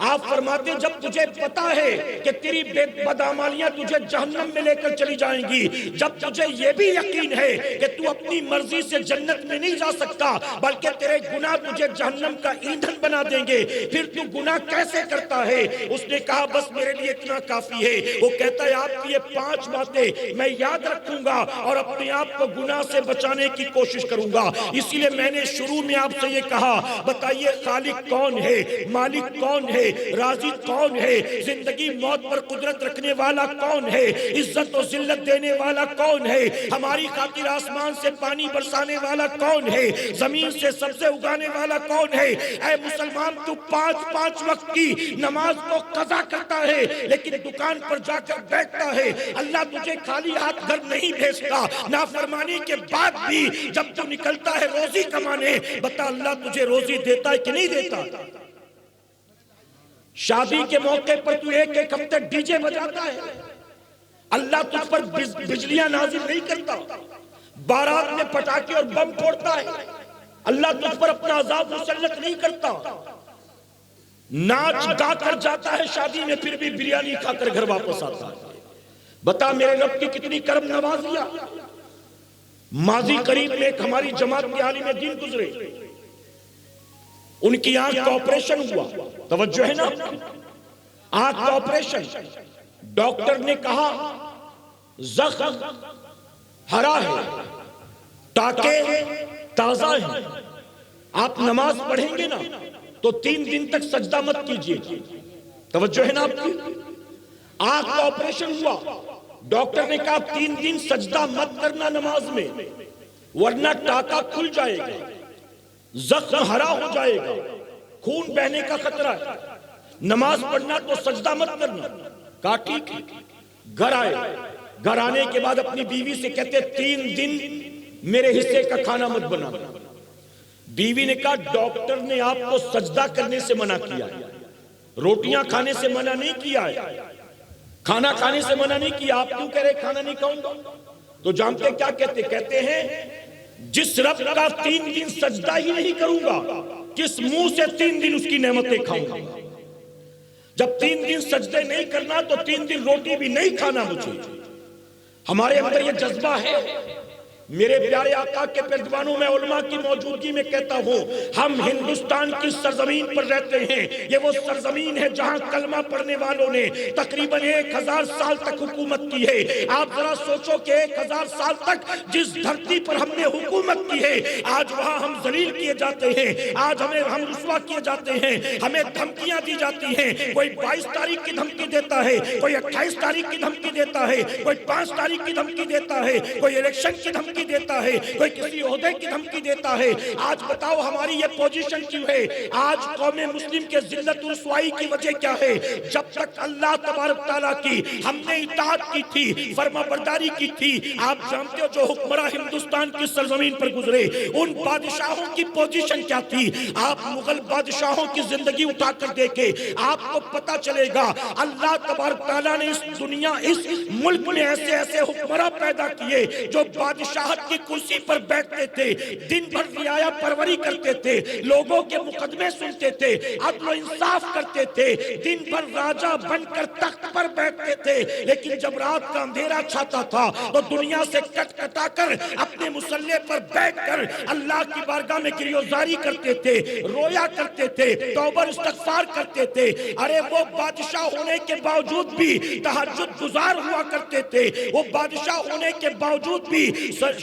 آپ فرماتے ہیں جب تجھے پتا ہے کہ تیری بدعمالیاں تجھے جہنم میں لے کر چلی جائیں گی، جب تجھے یہ بھی یقین ہے کہ تو اپنی مرضی سے جنت میں نہیں جا سکتا بلکہ تیرے گناہ تجھے جہنم کا ایندھن بنا دیں گے، پھر تو گناہ کیسے کرتا ہے؟ اس نے کہا بس میرے لیے اتنا کافی ہے۔ وہ کہتا ہے آپ کی یہ 5 باتیں میں یاد رکھوں گا اور اپنے آپ کو گناہ سے بچانے کی کوشش کروں گا۔ اسی لیے میں نے شروع میں آپ سے یہ کہا بتائیے خالق کون ہے، مالک کون ہے، رازق کون ہے، زندگی موت پر قدرت رکھنے والا کون ہے، عزت و ذلت دینے والا کون ہے، ہماری خاطر آسمان سے پانی برسانے والا کون ہے، زمین سے سبزے اگانے والا کون ہے۔ اے مسلمان تو 5 وقت کی نماز کو قضا کرتا ہے لیکن دکان پر جا کر بیٹھتا ہے، اللہ تجھے خالی ہاتھ گھر نہیں بھیجتا۔ نافرمانی کے بعد بھی جب تو نکلتا ہے روزی کمانے، بتا اللہ تجھے روزی دیتا ہے کہ نہیں دیتا؟ شادی کے موقع پر تو ایک ایک ہفتے ڈی جے بجاتا ہے، اللہ تجھ پر بجلیاں نازل نہیں کرتا، بارات میں پٹاخے اور بم پھوڑتا ہے، اللہ تجھ پر اپنا عذاب مسلط نہیں کرتا، ناچ گا کر جاتا ہے شادی میں، پھر بھی بریانی کھا کر گھر واپس آتا ہے۔ بتا میرے رب کی کتنی کرم نوازیاں۔ ماضی قریب میں ایک ہماری جماعت کے عالم دین گزرے، ان کی آنکھ کا آپریشن ہوا، توجہ ہے نا، آنکھ کا آپریشن، ڈاکٹر نے کہا زخم ہرا ہے، ٹاکے تازہ ہیں، آپ نماز پڑھیں گے نا تو 3 دن تک سجدہ مت کیجیے، توجہ ہے نا آپ کی، آنکھ کا آپریشن ہوا، ڈاکٹر نے کہا 3 دن سجدہ مت کرنا نماز میں ورنہ ٹاکا کھل جائے گا، زخم ہرا ہو جائے گا، خون بہنے کا خطرہ ہے، نماز پڑھنا تو سجدہ مت کرنا۔ کہا ٹھیک ہے، گھر آئے، گھر آنے کے بعد اپنی بیوی سے کہتے 3 دن میرے حصے کا کھانا مت بنا۔ بیوی نے کہا ڈاکٹر نے آپ کو سجدہ کرنے سے منع کیا ہے، روٹیاں کھانے سے منع نہیں کیا ہے، کھانا کھانے سے منع نہیں کیا، آپ کیوں کہہ رہے کھانا نہیں کھاؤں گا؟ تو جانتے کیا کہتے؟ کہتے ہیں جس رب کا 3 دن سجدہ ہی نہیں کروں گا، کس منہ سے 3 دن اس کی نعمتیں کھاؤں گا؟ جب 3 دن سجدے نہیں کرنا تو 3 دن روٹی بھی نہیں کھانا مجھے۔ ہمارے اندر یہ جذبہ ہے۔ میرے پیارے آقا کے پردوانوں میں علماء کی موجودگی میں کہتا ہوں، ہم ہندوستان کی سرزمین پر رہتے ہیں، یہ وہ سرزمین ہے جہاں کلمہ پڑھنے والوں نے تقریباً 1000 سال تک حکومت کی ہے۔ آپ ذرا سوچو کہ 1000 سال تک جس دھرتی پر ہم نے حکومت کی ہے، آج وہاں ہم ذلیل کیے جاتے ہیں، آج ہم رسوا کیے جاتے ہیں، ہمیں دھمکیاں دی جاتی ہیں، کوئی 22 تاریخ کی دھمکی دیتا ہے، کوئی 28 تاریخ کی دھمکی دیتا ہے، کوئی 5 تاریخ کی دھمکی دیتا ہے، کوئی الیکشن کی دھمکی دیتا ہے، کوئی کسی عہدے کی دھمکی دیتا ہے۔ آج بتاؤ ہماری یہ پوزیشن کیوں ہے؟ آج قوم مسلم کے ذلت و رسوائی کی وجہ کیا ہے؟ جب تک اللہ تبارک تعالیٰ کی ہم نے اطاعت کی تھی، فرما برداری کی تھی، آپ جانتے ہو جو حکمراں ہندوستان کی سرزمین پر گزرے ان بادشاہوں کی پوزیشن کیا تھی؟ آپ مغل بادشاہوں کی زندگی اٹھا کر دیکھیں، آپ کو پتا چلے گا اللہ تبارک تعالیٰ نے اس دنیا اس ملک میں ایسے ایسے حکمراں پیدا کیے جو بادشاہت کی کرسی پر بیٹھتے تھے، دن بھر رعایا پروری کرتے تھے، لوگوں کے مقدمے سنتے تھے، عدل و انصاف کرتے تھے، دن بھر راجہ بن کر تخت پر بیٹھتے تھے، لیکن جب رات کا اندھیرا چھاتا تھا تو دنیا سے کٹ کٹا کر اپنے مسلح پر بیٹھ کر اللہ کی بارگاہ میں گریوزاری کرتے تھے، رویا کرتے تھے، توبہ استغفار کرتے تھے۔ ارے وہ بادشاہ ہونے کے باوجود بھی تہجد گزار ہوا کرتے تھے، وہ بادشاہ ہونے کے باوجود بھی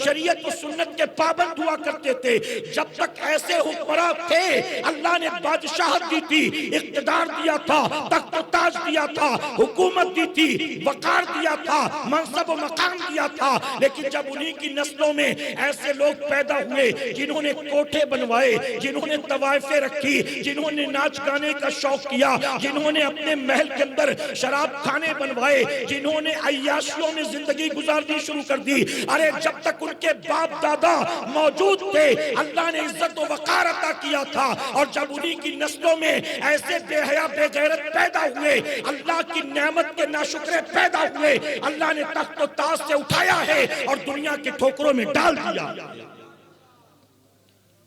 شریعت و سنت کے پابند ہوا کرتے تھے۔ جب تک ایسے حکمراں تھے اللہ نے بادشاہت دی تھی، اقتدار دیا تھا، تخت و تاج دیا تھا، حکومت دی تھی، وقار دیا تھا، منصب و مقام دیا تھا، لیکن جب انہی کی نسلوں میں ایسے لوگ پیدا ہوئے جنہوں نے کوٹھے بنوائے، جنہوں نے طوائفیں رکھی، جنہوں نے ناچ گانے کا شوق کیا، جنہوں نے اپنے محل کے اندر شراب خانے بنوائے، جنہوں نے عیاشیوں میں زندگی گزارنی شروع کر دی، ارے جب تک ان کے باپ دادا موجود تھے اللہ نے عزت و وقار عطا کیا تھا، اور جب انہی کی نسلوں میں ایسے بے حیا بے غیرت پیدا ہوئے، اللہ کی نعمت کے ناشکرے پیدا ہوئے، اللہ نے تخت و تاج سے اٹھایا ہے اور دنیا کے ٹھوکروں میں ڈال دیا۔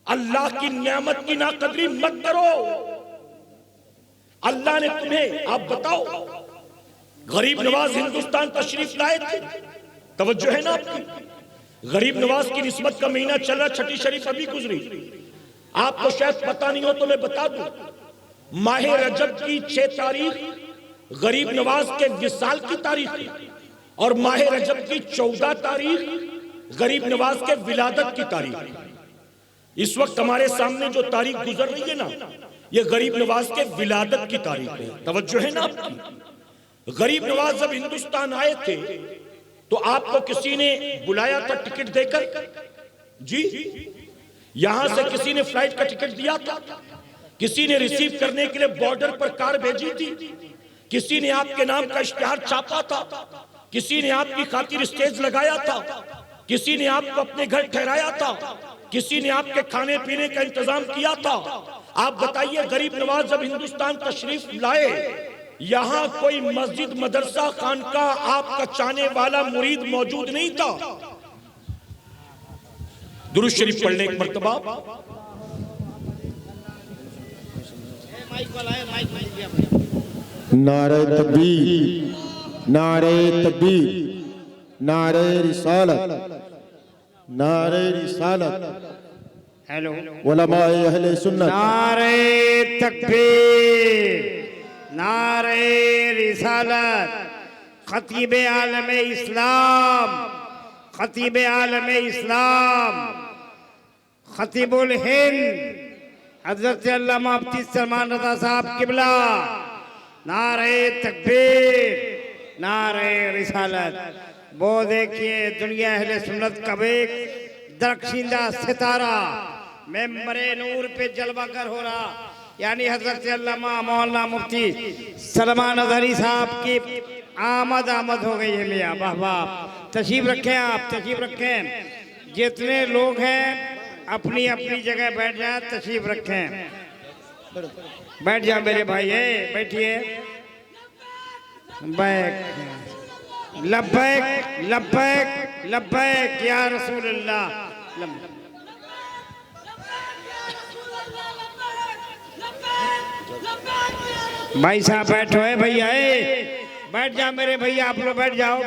اللہ کی نعمت کی ناقدری مت کرو۔ اللہ نے تمہیں، آپ بتاؤ، غریب نواز ہندوستان تشریف لائے تھے، توجہ ہے نا آپ کی؟ غریب نواز کی نسبت کا مہینہ چل رہا، چھٹی شریف ابھی گزری، آپ کو شاید پتہ نہیں ہو تو میں بتا دوں، ماہ رجب کی 6 تاریخ غریب نواز کے وصال کی تاریخ ہے، اور ماہ رجب کی 14 تاریخ غریب نواز کے ولادت کی تاریخ ہے۔ اس وقت ہمارے سامنے جو تاریخ گزر رہی ہے نا، یہ غریب نواز کے ولادت کی تاریخ ہے، توجہ ہے نا آپ کی؟ غریب نواز جب ہندوستان آئے تھے تو آپ کو کسی نے بلایا تھا ٹکٹ دے کر؟ جی، یہاں سے کسی نے فلائٹ کا ٹکٹ دیا تھا؟ کسی نے ریسیو کرنے کے لیے بارڈر پر کار بھیجی تھی؟ کسی نے آپ کے نام کا اشتہار چھاپا تھا؟ کسی نے آپ کی خاطر اسٹیج لگایا تھا؟ کسی نے آپ کو اپنے گھر ٹھہرایا تھا؟ کسی نے آپ کے کھانے پینے کا انتظام کیا تھا؟ آپ بتائیے غریب نواز جب ہندوستان تشریف لائے یہاں کوئی مسجد مدرسہ خانقاہ آپ کا چاہنے والا مرید موجود نہیں تھا. درود شریف پڑھنے ایک مرتبہ. نعرہ تکبیر، نعرہ تکبیر، نعرہ رسالت، نعرہ رسالت. علماء اہل سنت. نعرہ تکبیر، نعرہ رسالت. خطیب عالم اسلام، خطیب عالم اسلام، خطیب الہند حضرت علامہ مفتی سلمان رضا صاحب قبلہ. نعرہ تکبیر، نعرہ رسالت. وہ دیکھیے دنیا اہل سنت کا ایک درخشندہ ستارہ ممبر نور پہ جلوہ گر ہو رہا، یعنی حضرت علامہ مولانا مفتی سلمان اظہری صاحب کی آمد ہو گئی ہے. میاں واہ واہ، تشریف رکھیں، آپ تشریف رکھیں. جتنے لوگ ہیں اپنی اپنی جگہ بیٹھ جائیں، تشریف رکھیں. بیٹھ جائیں میرے بھائی، بیٹھیے. لبیک لبیک لبیک یا رسول اللہ. بھائی صاحب بیٹھو ہے بھیا، بیٹھ جاؤ میرے بھیا، آپ لوگ بیٹھ جاؤ،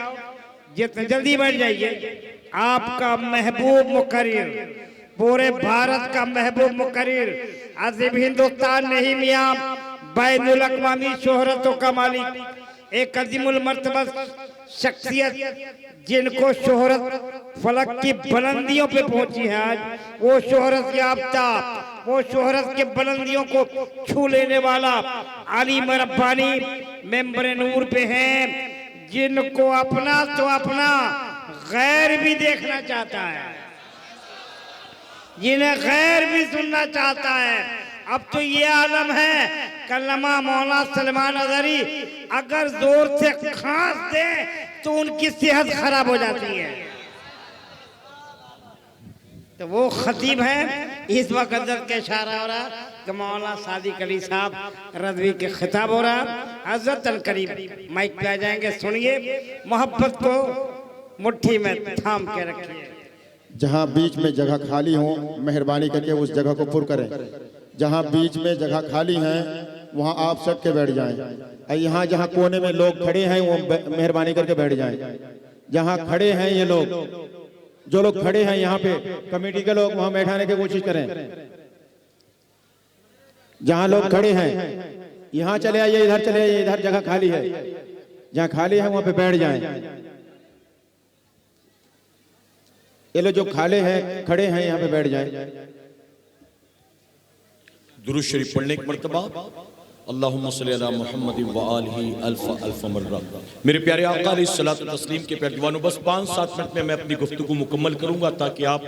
جتنے جلدی بیٹھ جائیے. آپ کا محبوب مقرر، پورے بھارت کا محبوب مقرر، عظیم ہندوستان نہیں میاں، بین الاقوامی شہرتوں کا مالک، ایک عظیم المرتبہ شخصیت جن کو شہرت فلک کی بلندیوں پہ پہنچی ہے آج. وہ شہرت یافتہ، وہ شہرت کے بلندیوں کو چھو لینے والا عالم ربانی ممبر نور پہ ہیں، جن کو اپنا تو اپنا غیر بھی دیکھنا چاہتا ہے، جنہیں غیر بھی سننا چاہتا ہے. اب تو یہ عالم ہے کہ علامہ مولانا سلمان اظہری اگر زور سے کھانس دیں تو ان کی صحت خراب ہو جاتی ہے. تو وہ خطیب ہیں. اس وقت حضرت کے اشارہ ہو رہا کہ مولانا صادق علی صاحب رضوی کے خطاب ہو رہا. حضرت القریب مائک پہ آ جائیں گے. سنیے، محبت کو مٹھی میں تھام کے رکھیے. جہاں بیچ میں جگہ خالی ہوں مہربانی کر کے اس جگہ کو پر کریں. جہاں بیچ میں جگہ خالی ہیں وہاں آپ سب کے بیٹھ جائیں. یہاں جہاں کونے میں لوگ کھڑے ہیں وہ مہربانی کر کے بیٹھ جائیں. جہاں کھڑے ہیں یہ لوگ، جو لوگ کھڑے ہیں یہاں پہ کمیٹی کے لوگ وہاں بیٹھانے کی کوشش کریں. جہاں لوگ کھڑے ہیں یہاں چلے آئیے، ادھر چلے آئیے، ادھر جگہ خالی ہے. جہاں خالی ہے وہاں پہ بیٹھ جائیں. یہ لوگ جو کھالے ہیں کھڑے ہیں یہاں پہ بیٹھ جائیں. درود شریف پڑھنے ایک مرتبہ. اللہم صلی علی محمد وآلہ الف مرہ. میرے پیارے آقا علیہ الصلوۃ والتسلیم کے پیارے دیوانوں، بس 5-7 منٹ میں میں اپنی گفتگو مکمل کروں گا تاکہ آپ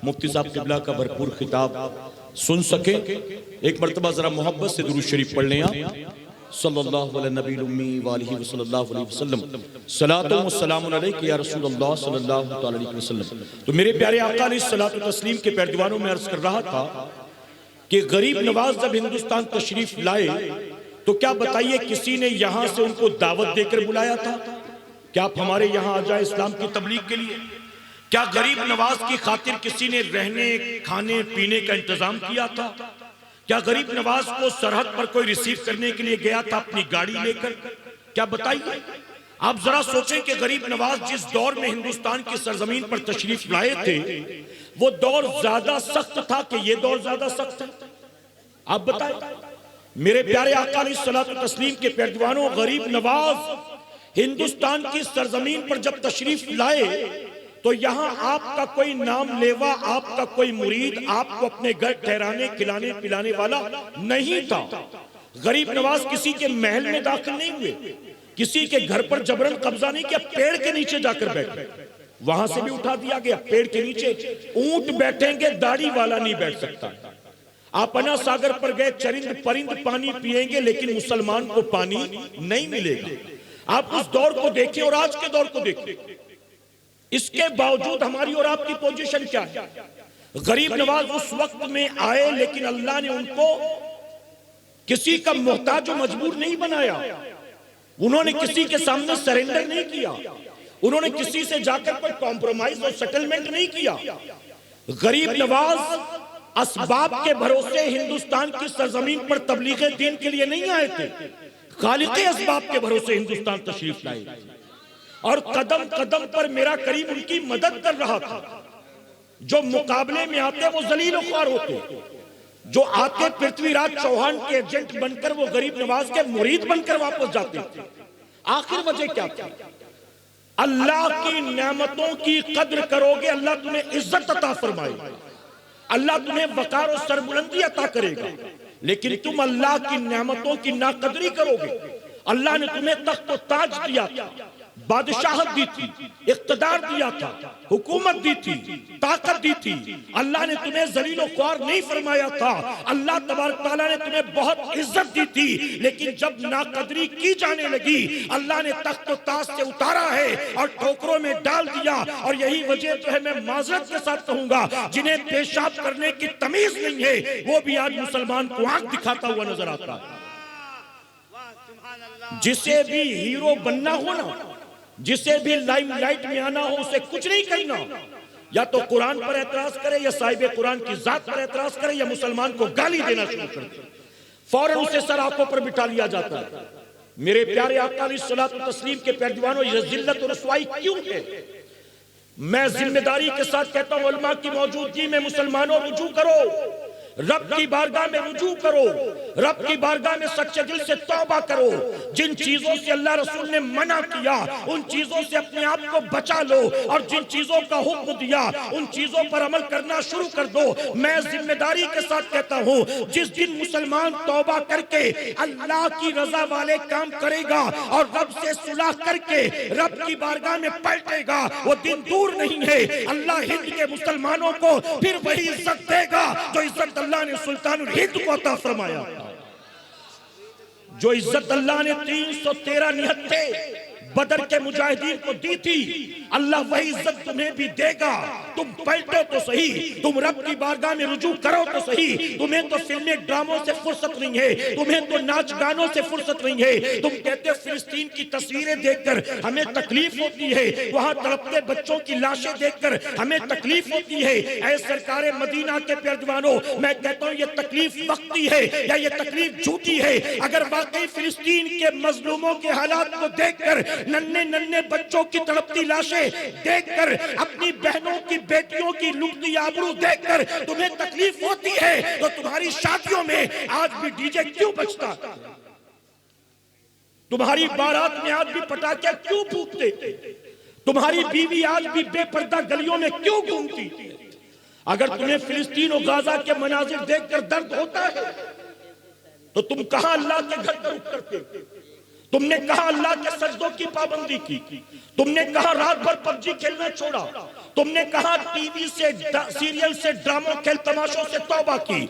مفتی صاحب قبلہ کا بھرپور خطاب سن سکیں. ایک مرتبہ ذرا محبت سے درود شریف پڑھ لیں آپ. صلی اللہ علیہ نبی الامی وآلہ صلی اللہ علیہ وسلم. صلاۃ و سلام علیک یا رسول اللہ صلی اللہ علیہ وسلم. تو میرے پیارے آقا علیہ الصلوۃ والتسلیم کے پیارے دیوانوں، میں عرض کر رہا تھا کہ غریب نواز جب ہندوستان تشریف لائے تو کیا بتائیے کسی نے یہاں سے ان کو دعوت دے کر بلایا تھا کہ آپ ہمارے یہاں آ جائیں اسلام کی تبلیغ کے لیے؟ کیا غریب نواز کی خاطر کسی نے رہنے کھانے پینے کا انتظام کیا تھا؟ کیا غریب نواز کو سرحد پر کوئی ریسیو کرنے کے لیے گیا تھا اپنی گاڑی لے کر؟ کیا بتائیے. آپ ذرا سوچیں کہ غریب نواز جس دور میں ہندوستان کی سرزمین پر تشریف لائے تھے وہ دور زیادہ سخت تھا کہ یہ دور زیادہ سخت ہے؟ آپ بتائیں. میرے پیارے آقا علیہ الصلوۃ والتسلیم کے پیارے دیوانوں، غریب نواز ہندوستان کی سرزمین پر جب تشریف لائے تو یہاں آپ کا کوئی نام لیوا، آپ کا کوئی مرید آپ کو اپنے گھر ٹھہرانے کھلانے پلانے والا نہیں تھا. غریب نواز کسی کے محل میں داخل نہیں ہوئے، کسی کے گھر پر جبرن قبضہ نہیں کیا، پیڑ کے نیچے جا کر بیٹھے. وہاں سے بھی اٹھا دیا گیا پیڑ کے نیچے. اونٹ بیٹھیں گے داڑھی والا نہیں بیٹھ سکتا. آپ انا ساگر پر گئے، چرند پرند پانی پیئیں گے لیکن مسلمان کو پانی نہیں ملے گا. آپ اس دور کو دیکھیں اور آج کے دور کو دیکھیں. اس کے باوجود ہماری اور آپ کی پوزیشن کیا ہے؟ غریب نواز اس وقت میں آئے لیکن اللہ نے ان کو کسی کا محتاج و مجبور نہیں بنایا، انہوں نے کسی کے سامنے سرنڈر نہیں کیا، انہوں نے کسی سے جا کر کوئی کمپرومائز اور سیٹلمنٹ نہیں کیا۔ غریب نواز اسباب کے بھروسے ہندوستان کی سرزمین پر تبلیغ دین کے لیے نہیں آئے تھے، خالق اسباب کے بھروسے ہندوستان تشریف لائے اور قدم قدم پر میرا کریم ان کی مدد کر رہا تھا۔ جو مقابلے میں آتے وہ ذلیل و خوار ہوتے، جو آتے پرتھوی راج چوہان کے ایجنٹ بن کر وہ غریب نواز کے مرید بن کر واپس جاتے تھے۔ آخر وجہ کیا تھی؟ اللہ کی نعمتوں کی قدر کرو گے اللہ تمہیں عزت عطا فرمائے، اللہ تمہیں وقار و سربلندی عطا کرے گا، لیکن تم اللہ کی نعمتوں کی ناقدری کرو گے۔ اللہ نے تمہیں تخت و تاج دیا تھا، بادشاہت دی تھی، اقتدار دیا تھا، حکومت دی تھی، طاقت دی تھی، اللہ نے تمہیں ذلیل و خوار نہیں فرمایا تھا، اللہ تبارک تعالیٰ نے تمہیں بہت عزت دی تھی، لیکن جب ناقدری کی جانے لگی اللہ نے تخت و تاج سے اتارا ہے اور ٹھوکروں میں ڈال دیا۔ اور یہی وجہ تو ہے، میں معذرت کے ساتھ کہوں گا، جنہیں پیشاب کرنے کی تمیز نہیں ہے وہ بھی آج مسلمان کو آنکھ دکھاتا ہوا نظر آتا ہے۔ جسے بھی ہیرو بننا ہو نا، جسے بھی لائم لائٹ میں آنا ہو، اسے کچھ نہیں کرنا، یا تو قرآن پر اعتراض کرے یا صاحب قرآن کی ذات پر اعتراض کرے یا مسلمان کو گالی دینا شروع کر دے، فوراً اسے سر آنکھوں پر بٹھا لیا جاتا ہے۔ میرے پیارے آقا علیہ الصلوۃ والتسلیم کے پیروانوں، یہ ذلت و رسوائی کیوں ہے؟ میں ذمہ داری کے ساتھ کہتا ہوں، علماء کی موجودگی میں مسلمانوں رجوع کرو، رب کی بارگاہ میں رجوع کرو، رب کی بارگاہ میں سچے دل سے توبہ کرو۔ جن چیزوں سے اللہ رسول نے منع کیا ان چیزوں سے اپنے آپ کو بچا لو، اور جن چیزوں کا حکم دیا ان چیزوں پر عمل کرنا شروع کر دو۔ میں ذمہ داری کے ساتھ کہتا ہوں، جس دن مسلمان توبہ کر کے اللہ کی رضا والے کام کرے گا اور رب سے صلح کر کے رب کی بارگاہ میں پلٹے گا، وہ دن دور نہیں ہے، اللہ ہند کے مسلمانوں کو پھر وہی عزت دے گا جو عزت اللہ نے سلطان الہند کو عطا فرمایا، جو عزت اللہ نے 313 نہتے بدر کے مجاہدین کو دی تھی، اللہ وہی عزت تمہیں بھی دے گا۔ تم پلٹو تو صحیح، تم رب کی بارگاہ میں رجوع کرو تو صحیح۔ تمہیں تو فلمیں ڈراموں سے فرصت نہیں ہے، تمہیں تو ناچ گانوں سے فرصت نہیں ہے۔ تم کہتے فلسطین کی تصویریں دیکھ کر ہمیں تکلیف ہوتی ہے، وہاں تڑپتے بچوں کی لاشیں دیکھ کر ہمیں تکلیف ہوتی ہے۔ اے سرکار مدینہ کے پیروانوں، میں کہتا ہوں یہ تکلیف وقتی ہے یا یہ تکلیف جھوٹی ہے؟ اگر واقعی فلسطین کے مظلوموں کے حالات کو دیکھ کر، ننھے ننھے بچوں کی تڑپتی لاشیں دیکھ کر، اپنی بہنوں کی بیٹیوں کی لٹتی آبرو دیکھ کر تمہیں تکلیف ہوتی ہے، تو تمہاری شادیوں میں آج بھی ڈی جے کیوں بجتا؟ تمہاری بارات میں آج بھی پٹاخے کیوں پھونکتے؟ تمہاری بیوی آج بھی بے پردہ گلیوں میں کیوں گھومتی؟ اگر تمہیں فلسطین و غازہ کے مناظر دیکھ کر درد ہوتا ہے تو تم کہاں اللہ کے گھر پر اترتے؟ تم نے کہاں اللہ کے سجدوں کی پابندی کی؟ تم نے کہاں رات بھر پب جی کھیلنا چھوڑا؟ تم نے کہاں ٹی وی سے، سیریل سے، ڈراموں کھیل تماشوں سے توبہ کی؟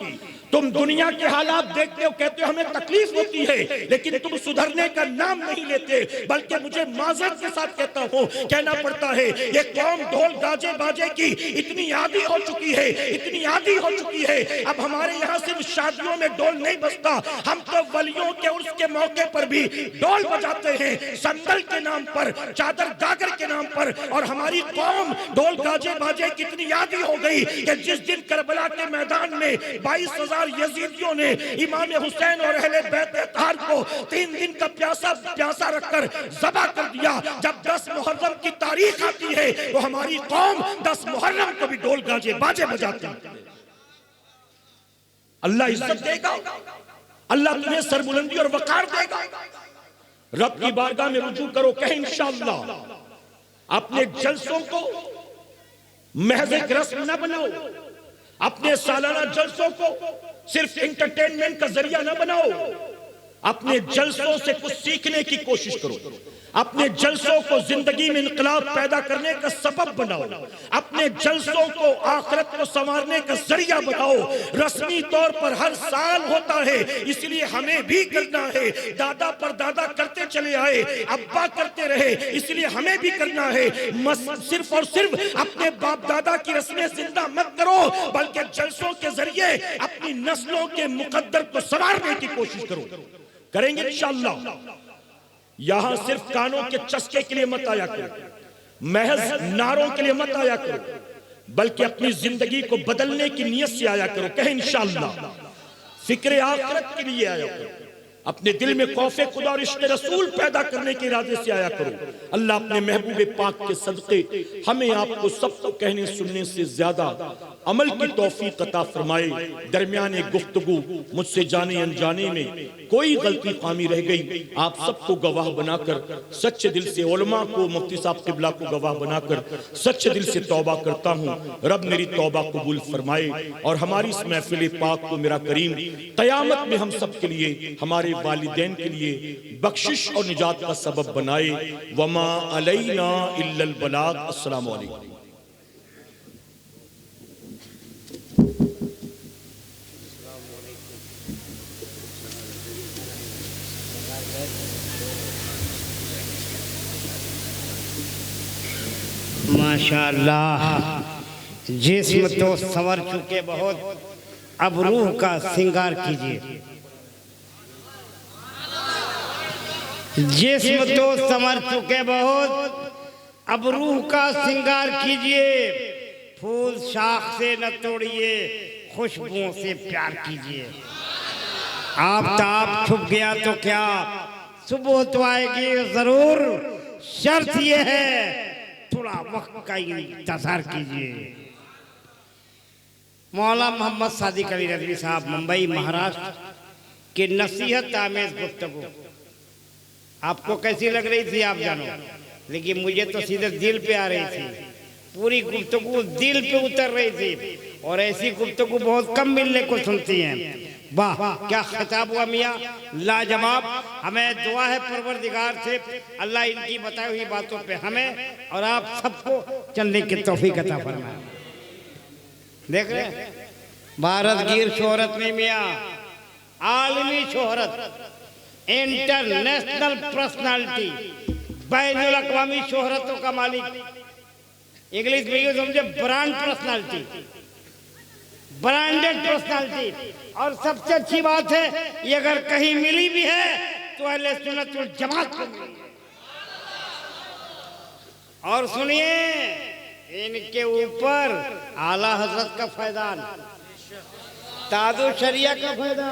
تم دنیا کے حالات دیکھتے ہو، کہتے ہو ہمیں تکلیف ہوتی ہے، لیکن تم سدھرنے کا نام نہیں لیتے، بلکہ مجھے معذرت کے ساتھ کہتا ہوں، کہنا پڑتا ہے یہ قوم ڈھول گاجے باجے کی اتنی عادی ہو چکی ہے، اتنی عادی ہو چکی ہے، اب ہمارے یہاں صرف شادیوں میں ڈھول نہیں بجتا، ہم تو ولیوں کے عرس کے موقع پر بھی ڈھول بجاتے ہیں، سندل کے نام پر، چادر گاگر کے نام پر، اور ہماری قوم ڈھول گاجے باجے کی اتنی عادی ہو گئی کہ جس دن کربلا کے میدان میں 22,000 یزیدیوں نے امام حسین اور اہل بیت اطہار کو 3 دن کا پیاسا رکھ کر ذبح کر دیا، جب 10 محرم کی تاریخ آتی ہے تو ہماری قوم 10 محرم کو بھی ڈھول گاجے باجے بجاتی ہے۔ اللہ عزت دے گا، اللہ تمہیں سربلندی اور وقار دے گا۔ رب کی بارگاہ میں رجوع کرو، کہ انشاءاللہ اپنے جلسوں کو محض ایک رسم نہ بناؤ، اپنے سالانہ جلسوں کو صرف انٹرٹینمنٹ کا ذریعہ نہ بناؤ، اپنے جلسوں سے کچھ سیکھنے کی کوشش کرو۔ اپنے جلسوں کو زندگی میں انقلاب پیدا کرنے کا سبب بناؤ، اپنے جلسوں کو آخرت کو سنوارنے کا ذریعہ بناؤ۔ رسمی طور پر ہر سال ہوتا ہے، اس لیے ہمیں بھی کرنا ہے۔ دادا پر دادا کرتے چلے آئے، ابا کرتے رہے، اس لیے ہمیں بھی کرنا ہے۔ صرف اور صرف اپنے باپ دادا کی رسمیں زندہ مت کرو، بلکہ جلسوں کے ذریعے اپنی نسلوں کے مقدر کو سنوارنے کی کوشش کرو۔ کریں گے انشاءاللہ۔ یہاں صرف کانوں کے چسکے کے لیے مت آیا کرو، محض نعروں کے لیے مت آیا کرو، بلکہ اپنی زندگی کو بدلنے کی نیت سے آیا کرو۔ کہیں انشاءاللہ۔ فکر آخرت کے لیے آیا کرو، اپنے دل میں خوف خدا اور عشق رسول پیدا کرنے کے ارادے سے آیا کرو۔ اللہ اپنے محبوب پاک کے صدقے ہمیں آپ کو سب کو کہنے سننے سے زیادہ عمل کی توفیق عطا فرمائے۔ درمیان گفتگو مجھ سے جانے انجانے میں کوئی غلطی خامی رہ گئی، آپ سب کو گواہ بنا کر سچے دل سے، علماء کو، مفتی صاحب قبلہ کو گواہ بنا کر سچے دل سے توبہ کرتا ہوں۔ رب میری توبہ قبول فرمائے اور ہماری اس محفل پاک کو میرا کریم قیامت میں ہم سب کے لیے، ہمارے والدین کے لیے بخشش اور نجات کا سبب بنائے۔ وما علینا الا البلاغ۔ السلام علیکم۔ ماشاءاللہ، جسم تو سنور چکے بہت، اب روح کا سنگار کیجئے۔ جسم تو سنور چکے بہت، اب روح کا سنگار کیجئے۔ پھول شاخ سے نہ توڑیے، خوشبوؤں سے پیار کیجئے۔ آفتاب چھپ گیا تو کیا، صبح تو آئے گی ضرور، شرط یہ ہے تھوڑا وقت کا انتظار کیجئے۔ مولانا محمد صادق علی رضوی صاحب، ممبئی مہاراشٹر کی نصیحت آمیز گفتگو آپ کو کیسی لگ رہی تھی آپ جانو، لیکن مجھے تو سیدھے دل پہ آ رہی تھی۔ پوری گفتگو دل پہ اتر رہی تھی، اور ایسی گفتگو بہت کم ملنے کو سنتی ہیں۔ واہ کیا خطاب ہوا میاں، لاجواب۔ ہمیں دعا ہے پروردگار سے اللہ ان کی بتائی ہوئی باتوں پہ ہمیں اور آپ سب کو چلنے کی توفیق عطا فرمائے۔ دیکھ رہے ہیں بھارت گیر شہرت میں میاں، عالمی شہرت، انٹرنیشنل پرسنالٹی، بین الاقوامی شہرتوں کا مالک، انگلش میں یہ سمجھے برانڈ پرسنالٹی، برانڈڈ پرسنالٹی۔ اور سب سے اچھی بات ہے یہ اگر کہیں ملی بھی ہے تو اہل سنت والجماعت کو ملی۔ اور سنیے ان کے اوپر اعلیٰ حضرت کا فیضان، تاج الشریعہ کا فیضان۔